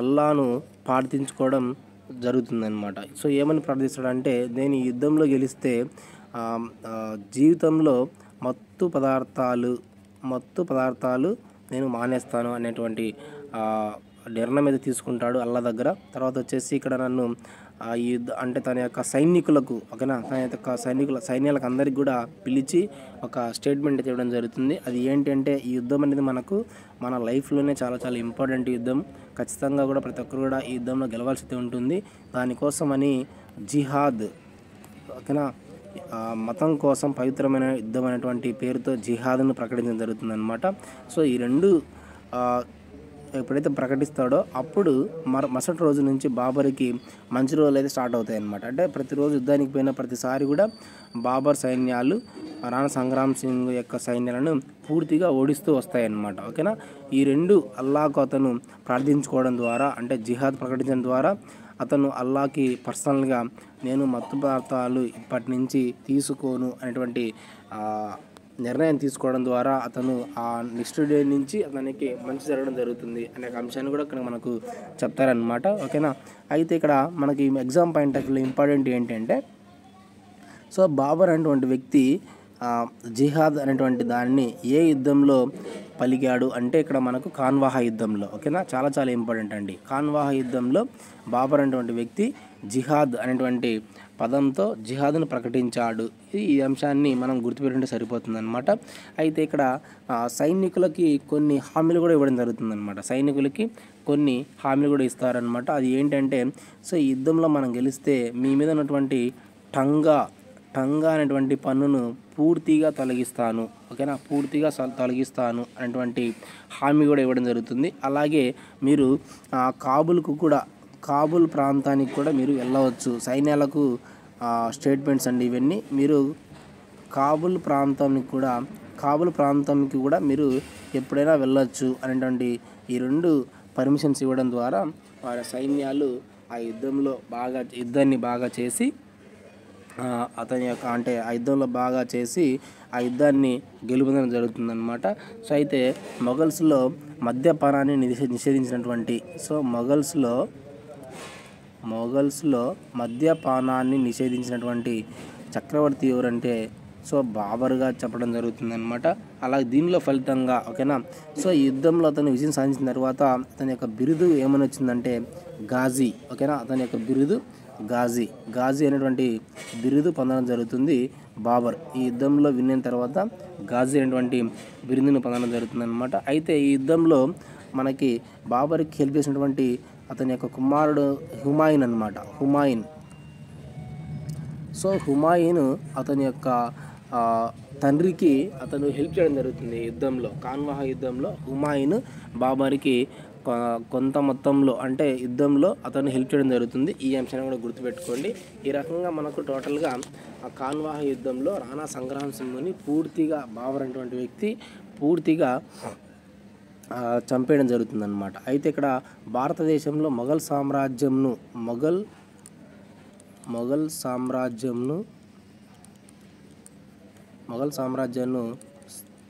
అల్లాను ప్రార్థించుకోవడం జరుగుతుందన్నమాట. సో ఏమని ప్రార్థిస్తాడంటే, నేను ఈ యుద్ధంలో గెలిస్తే జీవితంలో మత్తు పదార్థాలు నేను మానేస్తాను అనేటువంటి నిర్ణయం అయితే తీసుకుంటాడు అల్లా దగ్గర. తర్వాత వచ్చేసి ఇక్కడ నన్ను ఈ అంటే తన యొక్క సైనికులకు ఓకేనా, తన యొక్క సైన్యాలకు అందరికి కూడా పిలిచి ఒక స్టేట్మెంట్ ఇవ్వడం జరుగుతుంది. అది ఏంటంటే, ఈ యుద్ధం అనేది మన లైఫ్లోనే చాలా చాలా ఇంపార్టెంట్ యుద్ధం. ఖచ్చితంగా కూడా ప్రతి ఒక్కరు కూడా ఈ యుద్ధంలో గెలవాల్సి ఉంటుంది. దానికోసమని జిహాద్ ఓకేనా, మతం కోసం పవిత్రమైన యుద్ధం అనేటువంటి పేరుతో జిహాద్ను ప్రకటించడం జరుగుతుందన్నమాట. సో ఈ రెండు ఎప్పుడైతే ప్రకటిస్తాడో అప్పుడు మరుసటి రోజు నుంచి బాబర్కి మంచి రోజులు అయితే స్టార్ట్ అవుతాయి అన్నమాట. అంటే ప్రతిరోజు యుద్ధానికి పోయిన ప్రతిసారి కూడా బాబర్ సైన్యాలు రాణా సంగ్రామ్ సింగ్ యొక్క సైన్యాలను పూర్తిగా ఓడిస్తూ వస్తాయన్నమాట. ఓకేనా, ఈ రెండు అల్లాకు అతను ప్రార్థించుకోవడం ద్వారా, అంటే జిహాద్ ప్రకటించడం ద్వారా అతను అల్లాకి పర్సనల్గా నేను మత్తు పదార్థాలు ఇప్పటి నుంచి తీసుకోను అనేటువంటి నిర్ణయం తీసుకోవడం ద్వారా అతను ఆ నెక్స్ట్ డే నుంచి అతనికి మంచి జరగడం జరుగుతుంది అనే అంశాన్ని కూడా ఇక్కడ మనకు చెప్తారనమాట. ఓకేనా, అయితే ఇక్కడ మనకి exam point of view important ఏంటంటే, సో బాబర్ అనేటువంటి వ్యక్తి జిహాద్ అనేటువంటి దాన్ని ఏ యుద్ధంలో పలికాడు అంటే ఇక్కడ మనకు కాన్వాహ యుద్ధంలో. ఓకేనా, చాలా చాలా ఇంపార్టెంట్ అండి. కాన్వాహ యుద్ధంలో బాబర్ అనేటువంటి వ్యక్తి జిహాద్ అనేటువంటి పదంతో జిహాద్ను ప్రకటించాడు. ఈ అంశాన్ని మనం గుర్తుపెట్టుకుంటే సరిపోతుందన్నమాట. అయితే ఇక్కడ సైనికులకి కొన్ని హామీలు కూడా ఇవ్వడం జరుగుతుందన్నమాట. సైనికులకి కొన్ని హామీలు కూడా ఇస్తారనమాట. అది ఏంటంటే, సో ఈ యుద్ధంలో మనం గెలిస్తే మీ మీద ఉన్నటువంటి టంగా అనేటువంటి పన్నును పూర్తిగా తొలగిస్తాను. ఓకేనా, పూర్తిగా తొలగిస్తాను అనేటువంటి హామీ కూడా ఇవ్వడం జరుగుతుంది. అలాగే మీరు కాబుల్ ప్రాంతానికి కూడా మీరు వెళ్ళవచ్చు. సైన్యాలకు స్టేట్మెంట్స్ అండి ఇవన్నీ. మీరు కాబుల్ ప్రాంతానికి కూడా మీరు ఎప్పుడైనా వెళ్ళొచ్చు అనేటువంటి ఈ రెండు పర్మిషన్స్ ఇవ్వడం ద్వారా వారి సైన్యాలు ఆ యుద్ధాన్ని బాగా చేసి ఆ యుద్ధాన్ని గెలుపొందడం జరుగుతుందన్నమాట. సో అయితే మొఘల్స్లో మద్యపానాన్ని నిషేధించినటువంటి మద్యపానాన్ని నిషేధించినటువంటి చక్రవర్తి ఎవరంటే సో బాబర్గా చెప్పడం జరుగుతుందన్నమాట. అలాగే దీనిలో ఫలితంగా ఓకేనా, సో ఈ యుద్ధంలో అతను విజయం సాధించిన తర్వాత అతని యొక్క బిరుదు ఏమని వచ్చిందంటే గాజీ. ఓకేనా, అతని యొక్క బిరుదు గాజీ అనేటువంటి బిరుదు పొందడం జరుగుతుంది బాబర్. ఈ యుద్ధంలో విన్న తర్వాత గాజీ అనేటువంటి బిరుదును పొందడం జరుగుతుంది అనమాట. అయితే ఈ యుద్ధంలో మనకి బాబర్కి హెల్ప్ చేసినటువంటి అతని యొక్క కుమారుడు హుమాయూన్ అనమాట. హుమాయూన్ అతని యొక్క తండ్రికి అతను హెల్ప్ చేయడం జరుగుతుంది యుద్ధంలో. కాన్వాహ యుద్ధంలో హుమాయూన్ బాబర్కి కొంత మొత్తంలో అంటే యుద్ధంలో అతను హెల్ప్ చేయడం జరుగుతుంది. ఈ అంశాన్ని కూడా గుర్తుపెట్టుకోండి. ఈ రకంగా మనకు టోటల్గా ఆ కాన్వాహ యుద్ధంలో రాణా సంగ్రామ్ సింగ్ని పూర్తిగా బాబర్ అనేటువంటి వ్యక్తి పూర్తిగా చంపేయడం జరుగుతుందన్నమాట. అయితే ఇక్కడ భారతదేశంలో మొఘల్ సామ్రాజ్యంను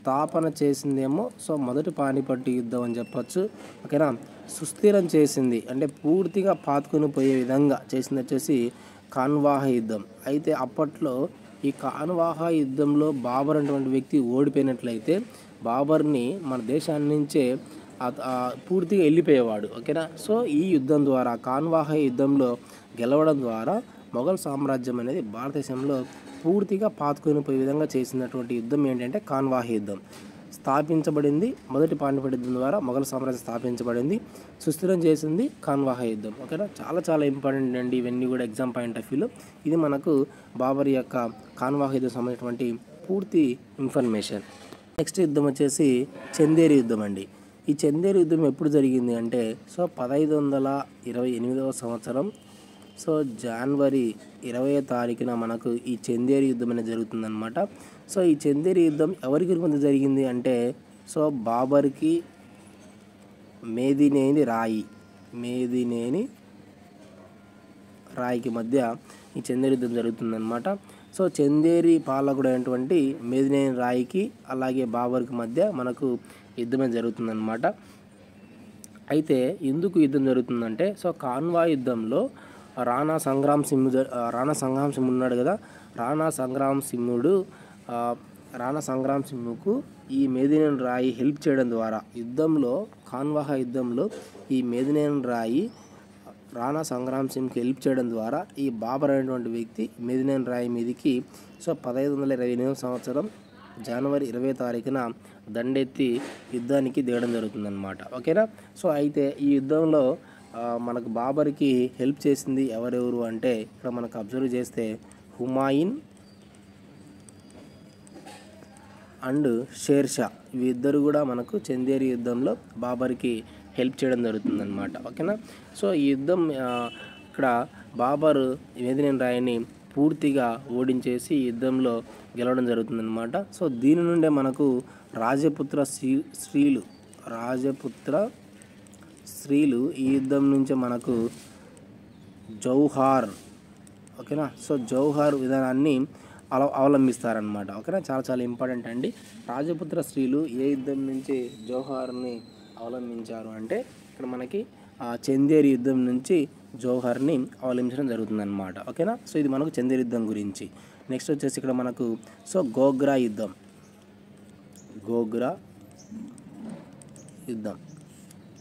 స్థాపన చేసిందేమో సో మొదటి పానిపట్టు యుద్ధం అని చెప్పచ్చు. ఓకేనా, సుస్థిరం చేసింది అంటే పూర్తిగా పాతుకొని పోయే విధంగా చేసింది వచ్చేసి కాన్వాహ యుద్ధం. అయితే అప్పట్లో ఈ కాన్వాహ యుద్ధంలో బాబర్ అనేటువంటి వ్యక్తి ఓడిపోయినట్లయితే బాబర్ని మన దేశాన్ని నుంచే పూర్తిగా వెళ్ళిపోయేవాడు. ఓకేనా, సో ఈ యుద్ధం ద్వారా కాన్వాహ యుద్ధంలో గెలవడం ద్వారా మొఘల్ సామ్రాజ్యం అనేది భారతదేశంలో పూర్తిగా పాతుకొని పోయే విధంగా చేసినటువంటి యుద్ధం ఏంటంటే కాన్వాహ యుద్ధం స్థాపించబడింది. మొదటి పానిపట్టు యుద్ధం ద్వారా మొఘల్ సామ్రాజ్యం స్థాపించబడింది. సుస్థిరం చేసింది కాన్వాహ యుద్ధం. ఓకేనా, చాలా చాలా ఇంపార్టెంట్ అండి ఇవన్నీ కూడా ఎగ్జామ్ పాయింట్ ఆఫ్ వ్యూలో. ఇది మనకు బాబర్ యొక్క కాన్వాహ యుద్ధం సంబంధించినటువంటి పూర్తి ఇన్ఫర్మేషన్. నెక్స్ట్ యుద్ధం వచ్చేసి చందేరి యుద్ధం అండి. ఈ చందేరి యుద్ధం ఎప్పుడు జరిగింది అంటే సో 1528వ సంవత్సరం సో జనవరి 20వ తారీఖున మనకు ఈ చందేరి యుద్ధం అనేది జరుగుతుందన్నమాట. సో ఈ చందేరి యుద్ధం ఎవరికి మధ్య జరిగింది అంటే సో బాబర్కి మేదినేని రాయికి మధ్య ఈ చందేరి యుద్ధం జరుగుతుందన్నమాట. సో చందేరి పాలకుడు అయినటువంటి మేదినేని రాయికి అలాగే బాబర్కి మధ్య మనకు యుద్ధమే జరుగుతుందన్నమాట. అయితే ఎందుకు యుద్ధం జరుగుతుందంటే, సో కాన్వాయ్ యుద్ధంలో రాణా సంగ్రామ్ సింగ్ ఉన్నాడు కదా, రాణా సంగ్రామ్ సింగ్కు ఈ మేదినేని రాయి హెల్ప్ చేయడం ద్వారా కాన్వాహ యుద్ధంలో ఈ మేదినేని రాయి రాణా సంగ్రామ్ సింగ్కి హెల్ప్ చేయడం ద్వారా ఈ బాబర్ అనేటువంటి వ్యక్తి మేదినేని రాయి మీదకి 1528 సంవత్సరం జనవరి 20 తారీఖున దండెత్తి యుద్ధానికి దిగడం జరుగుతుందన్నమాట. ఓకేనా. సో అయితే ఈ యుద్ధంలో మనకు బాబర్కి హెల్ప్ చేసింది ఎవరెవరు అంటే, ఇక్కడ మనకు అబ్జర్వ్ చేస్తే హుమాయూన్ అండ్ షేర్షా ఇద్దరు కూడా మనకు చందేరి యుద్ధంలో బాబర్కి హెల్ప్ చేయడం జరుగుతుందన్నమాట. ఓకేనా. సో ఈ యుద్ధం ఇక్కడ బాబర్ మేదినేని రాయిని పూర్తిగా ఓడించేసి యుద్ధంలో గెలవడం జరుగుతుందన్నమాట. సో దీని నుండే మనకు రాజపుత్ర స్త్రీలు ఈ యుద్ధం నుంచే మనకు జౌహార్, ఓకేనా, సో జౌహార్ విధానాన్ని అవలంబిస్తారనమాట. ఓకేనా, చాలా చాలా ఇంపార్టెంట్ అండి. రాజపుత్ర స్త్రీలు ఏ యుద్ధం నుంచి జౌహార్ని అవలంబించారు అంటే, ఇక్కడ మనకి చందేరి యుద్ధం నుంచి జౌహార్ని అవలంబించడం జరుగుతుందన్నమాట. ఓకేనా. సో ఇది మనకు చందేరి యుద్ధం గురించి. నెక్స్ట్ వచ్చేసి ఇక్కడ మనకు సో గోగ్రా యుద్ధం.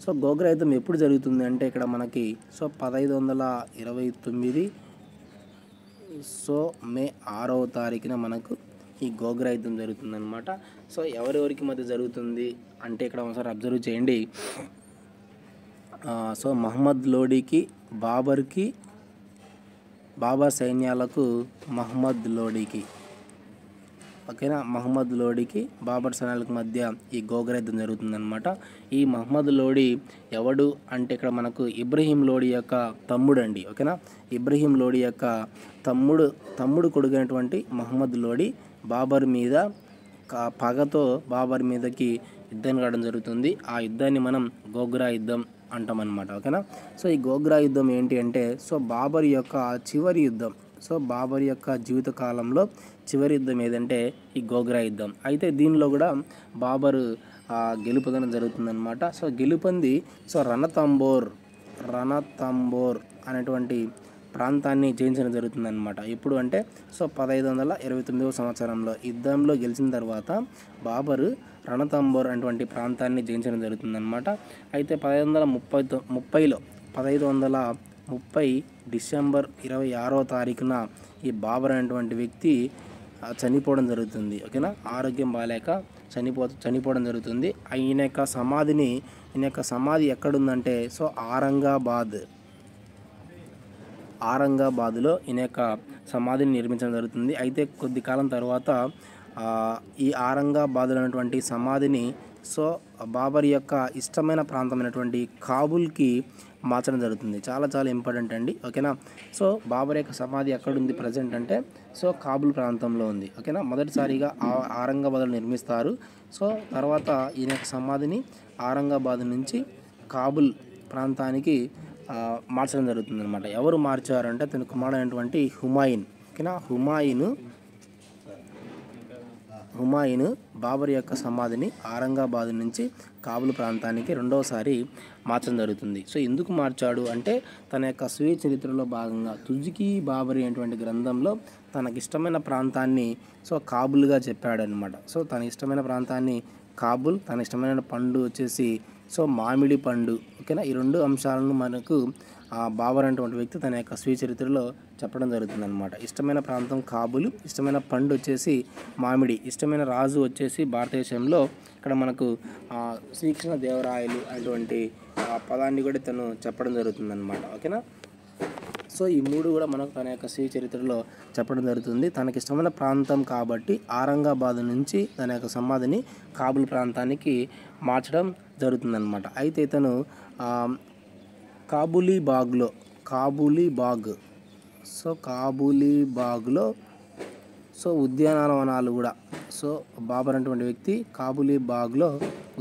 సో గోగ్రా యుద్ధం ఎప్పుడు జరుగుతుంది అంటే, ఇక్కడ మనకి సో 1529 సో మే 6వ తారీఖున మనకు ఈ గోగ్రా యుద్ధం జరుగుతుందన్నమాట. సో ఎవరెవరికి మధ్య జరుగుతుంది అంటే, ఇక్కడ ఒకసారి అబ్జర్వ్ చేయండి. సో మహమ్మద్ లోడీకి బాబర్ సైన్యాలకు మహమ్మద్ లోడీకి బాబర్ సైన్యాలకు మధ్య ఈ గోగ్రా యుద్ధం జరుగుతుందన్నమాట. ఈ మహమ్మద్ లోడీ ఎవడు అంటే, ఇక్కడ మనకు ఇబ్రహీం లోడీ యొక్క తమ్ముడు అండి. ఓకేనా, ఇబ్రహీం లోడీ యొక్క తమ్ముడు కొడుకైనటువంటి మహమ్మద్ లోడీ బాబర్ మీద పగతో బాబర్ మీదకి యుద్ధాన్ని కావడం జరుగుతుంది. ఆ యుద్ధాన్ని మనం గోగ్రా యుద్ధం అంటామన్నమాట. ఓకేనా. సో ఈ గోగ్రా యుద్ధం ఏంటి అంటే, సో బాబర్ యొక్క చివరి యుద్ధం, సో బాబర్ యొక్క జీవిత కాలంలో చివరి యుద్ధం ఏదంటే ఈ గోగ్రా యుద్ధం. అయితే దీనిలో కూడా బాబర్ గెలుపొందడం జరుగుతుందన్నమాట. సో గెలుపొంది సో రణతంబోర్ అనేటువంటి ప్రాంతాన్ని జయించడం జరుగుతుందన్నమాట. ఎప్పుడు అంటే, సో 1529 సంవత్సరంలో యుద్ధంలో గెలిచిన తర్వాత బాబరు రణతంబోర్ అనేటువంటి ప్రాంతాన్ని జయించడం జరుగుతుందన్నమాట. అయితే 1530 డిసెంబర్ 26వ తారీఖున ఈ బాబర్ అనేటువంటి వ్యక్తి చనిపోవడం జరుగుతుంది. ఓకేనా, ఆరోగ్యం బాగాలేక చనిపోవడం జరుగుతుంది. ఈయన యొక్క సమాధి ఎక్కడుందంటే, సో ఆరంగాబాద్లో ఈయన యొక్క సమాధిని నిర్మించడం జరుగుతుంది. అయితే కొద్ది కాలం తర్వాత ఈ ఆరంగాబాద్లో ఉన్నటువంటి సమాధిని సో బాబర్ యొక్క ఇష్టమైన ప్రాంతమైనటువంటి కాబూల్కి మార్చడం జరుగుతుంది. చాలా చాలా ఇంపార్టెంట్ అండి. ఓకేనా. సో బాబర్ యొక్క సమాధి ఎక్కడుంది ప్రజెంట్ అంటే, సో కాబూల్ ప్రాంతంలో ఉంది. ఓకేనా, మొదటిసారిగా ఆరంగాబాద్లో నిర్మిస్తారు. సో తర్వాత ఈయన యొక్క సమాధిని ఆరంగాబాద్ నుంచి కాబూల్ ప్రాంతానికి మార్చడం జరుగుతుంది అనమాట. ఎవరు మార్చారంటే, తన కుమారుడైనటువంటి హుమాయూన్. ఓకేనా, హుమాయూన్ బాబర్ యొక్క సమాధిని ఆరంగాబాద్ నుంచి కాబూల్ ప్రాంతానికి రెండవసారి మార్చడం జరుగుతుంది. సో ఎందుకు మార్చాడు అంటే, తన యొక్క స్వీయ చరిత్రలో భాగంగా తుజ్కి బాబరి అనేటువంటి గ్రంథంలో తనకిష్టమైన ప్రాంతాన్ని సో కాబూల్గా చెప్పాడనమాట. సో తన ఇష్టమైన ప్రాంతాన్ని కాబూల్, తన ఇష్టమైన పండు వచ్చేసి సో మామిడి పండు. ఓకేనా, ఈ రెండు అంశాలను మనకు బాబర్ అనేటువంటి వ్యక్తి తన యొక్క స్వీయ చరిత్రలో చెప్పడం జరుగుతుందన్నమాట. ఇష్టమైన ప్రాంతం కాబూల్, ఇష్టమైన పండు వచ్చేసి మామిడి, ఇష్టమైన రాజు వచ్చేసి భారతదేశంలో ఇక్కడ మనకు శ్రీకృష్ణ దేవరాయలు అటువంటి పదాన్ని కూడా తను చెప్పడం జరుగుతుందన్నమాట. ఓకేనా. సో ఈ మూడు కూడా మనకు తన యొక్క స్వీయ చరిత్రలో చెప్పడం జరుగుతుంది. తనకి ఇష్టమైన ప్రాంతం కాబట్టి ఆరంగాబాద్ నుంచి తన యొక్క సమాధిని కాబూల్ ప్రాంతానికి మార్చడం జరుగుతుందన్నమాట. అయితే తను కాబూలీబాగ్లో సో ఉద్యానవనాలు కూడా, సో బాబర్ అనేటువంటి వ్యక్తి కాబూలీబాగ్లో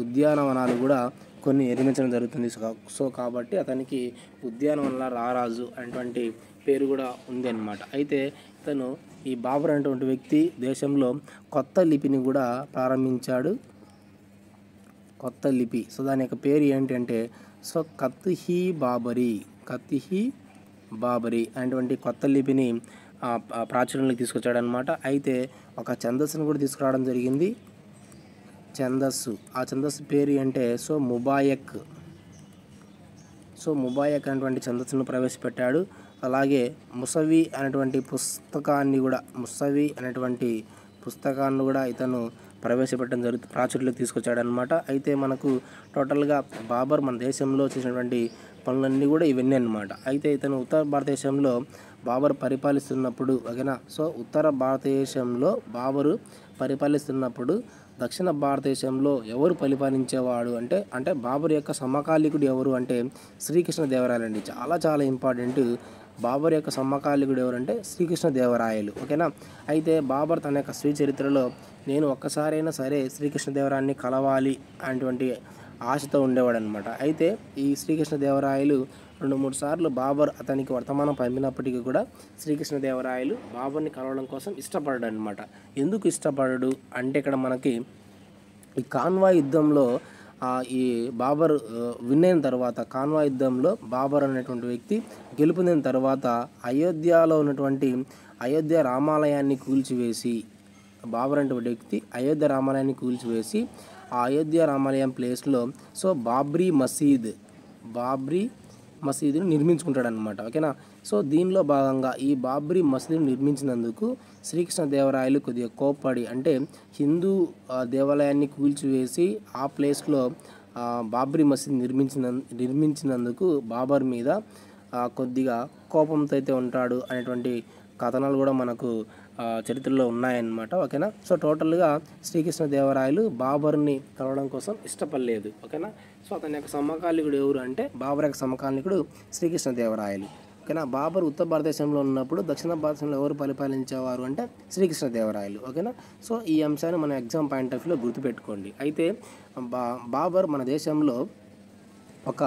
ఉద్యానవనాలు కూడా కొన్ని నిర్మించడం జరుగుతుంది. సో కాబట్టి అతనికి ఉద్యానవనాల రారాజు అనేటువంటి పేరు కూడా ఉంది అన్నమాట. అయితే ఇతను ఈ బాబర్ అనేటువంటి వ్యక్తి దేశంలో కొత్త లిపిని కూడా ప్రారంభించాడు. కొత్త లిపి, సో దాని యొక్క పేరు ఏంటంటే సో ఖత్-ఇ-బాబరీ అనేటువంటి కొత్త లిపిని ప్రాచుర్యంలోకి తీసుకొచ్చాడనమాట. అయితే ఒక ఛందస్సును కూడా తీసుకురావడం జరిగింది. ఆ ఛందస్సు పేరు అంటే సో ముబాయక్ అనేటువంటి ఛందస్సును ప్రవేశపెట్టాడు. అలాగే ముసవి అనేటువంటి పుస్తకాన్ని కూడా ఇతను ప్రవేశపెట్టడం ప్రాచుర్యంలోకి తీసుకొచ్చాడనమాట. అయితే మనకు టోటల్గా బాబర్ మన దేశంలో చేసినటువంటి పనులన్నీ కూడా ఇవన్నీ అన్నమాట. అయితే ఇతను ఉత్తర భారతదేశంలో బాబర్ పరిపాలిస్తున్నప్పుడు ఓకేనా, సో ఉత్తర భారతదేశంలో బాబరు పరిపాలిస్తున్నప్పుడు దక్షిణ భారతదేశంలో ఎవరు పరిపాలించేవాడు అంటే బాబర్ యొక్క సమకాలీకుడు ఎవరు అంటే శ్రీకృష్ణదేవరాయలు అండి. చాలా చాలా ఇంపార్టెంట్. బాబర్ యొక్క సమకాలీకుడు ఎవరంటే శ్రీకృష్ణదేవరాయలు ఓకేనా. అయితే బాబర్ తన యొక్క స్వీయ చరిత్రలో నేను ఒక్కసారైనా సరే శ్రీకృష్ణదేవరాయని కలవాలి అనేటువంటి ఆశతో ఉండేవాడు అనమాట. అయితే ఈ శ్రీకృష్ణదేవరాయలు 2-3 సార్లు బాబర్ అతనికి వర్తమానం పంపినప్పటికీ కూడా శ్రీకృష్ణదేవరాయలు బాబర్ని కలవడం కోసం ఇష్టపడ్డాడు అనమాట. ఎందుకు ఇష్టపడడు అంటే ఇక్కడ మనకి ఈ కాన్వాయ్ యుద్ధంలో ఈ బాబర్ విన్ అయిన తర్వాత కాన్వాయ్ యుద్ధంలో బాబర్ అనేటువంటి వ్యక్తి గెలుపొందిన తర్వాత అయోధ్యలో ఉన్నటువంటి అయోధ్య రామాలయాన్ని కూల్చివేసి బాబర్ అనేటువంటి వ్యక్తి అయోధ్య రామాలయాన్ని కూల్చివేసి ఆ అయోధ్య రామాలయం ప్లేస్లో సో బాబ్రీ మసీదుని నిర్మించుకుంటాడనమాట ఓకేనా. సో దీనిలో భాగంగా ఈ బాబ్రీ మసీదుని నిర్మించినందుకు శ్రీకృష్ణదేవరాయలు కొద్దిగా కోప్పడి అంటే హిందూ దేవాలయాన్ని కూల్చివేసి ఆ ప్లేస్లో బాబ్రీ మసీద్ నిర్మించినందుకు బాబర్ మీద కొద్దిగా కోపంతో అయితే ఉంటాడు అనేటువంటి కథనాలు కూడా మనకు చరిత్రలో ఉన్నాయన్నమాట ఓకేనా. సో టోటల్గా శ్రీకృష్ణదేవరాయలు బాబర్ని కలవడం కోసం ఇష్టపడలేదు ఓకేనా. సో అతని యొక్క సమకాలీకుడు ఎవరు అంటే బాబర్ యొక్క సమకాలీకుడు శ్రీకృష్ణదేవరాయలు ఓకేనా. బాబర్ ఉత్తర భారతదేశంలో ఉన్నప్పుడు దక్షిణ భారతదేశంలో ఎవరు పరిపాలించేవారు అంటే శ్రీకృష్ణదేవరాయలు ఓకేనా. సో ఈ అంశాన్ని మన ఎగ్జామ్ పాయింట్ ఆఫ్ వ్యూలో గుర్తుపెట్టుకోండి. అయితే బాబర్ మన దేశంలో ఒక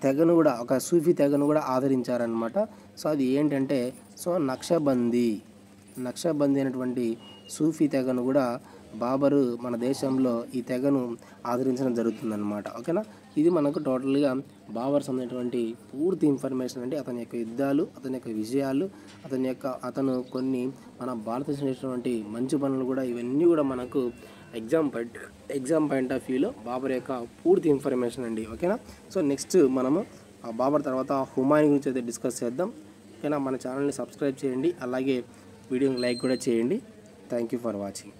తెగను కూడా ఒక సూఫీ తెగను కూడా ఆదరించారనమాట. సో అది ఏంటంటే సో నక్షబందీ అనేటువంటి సూఫీ తెగను కూడా బాబరు మన దేశంలో ఈ తెగను ఆదరించడం జరుగుతుందన్నమాట ఓకేనా. ఇది మనకు టోటల్గా బాబర్ సంబంధించినటువంటి పూర్తి ఇన్ఫర్మేషన్ అంటే అతని యొక్క యుద్ధాలు, అతని యొక్క విజయాలు, అతను కొన్ని మన భారతదేశంలో చేసినటువంటి మంచి పనులు కూడా ఇవన్నీ కూడా మనకు ఎగ్జామ్ పాయింట్ ఆఫ్ వ్యూలో బాబర్ యొక్క పూర్తి ఇన్ఫర్మేషన్ అండి ఓకేనా. సో నెక్స్ట్ మనము బాబర్ తర్వాత హుమాయూన్ గురించి అయితే డిస్కస్ చేద్దాం ఓకేనా. మన ఛానల్ని సబ్స్క్రైబ్ చేయండి, అలాగే వీడియోని లైక్ కూడా చేయండి. Thank you for watching.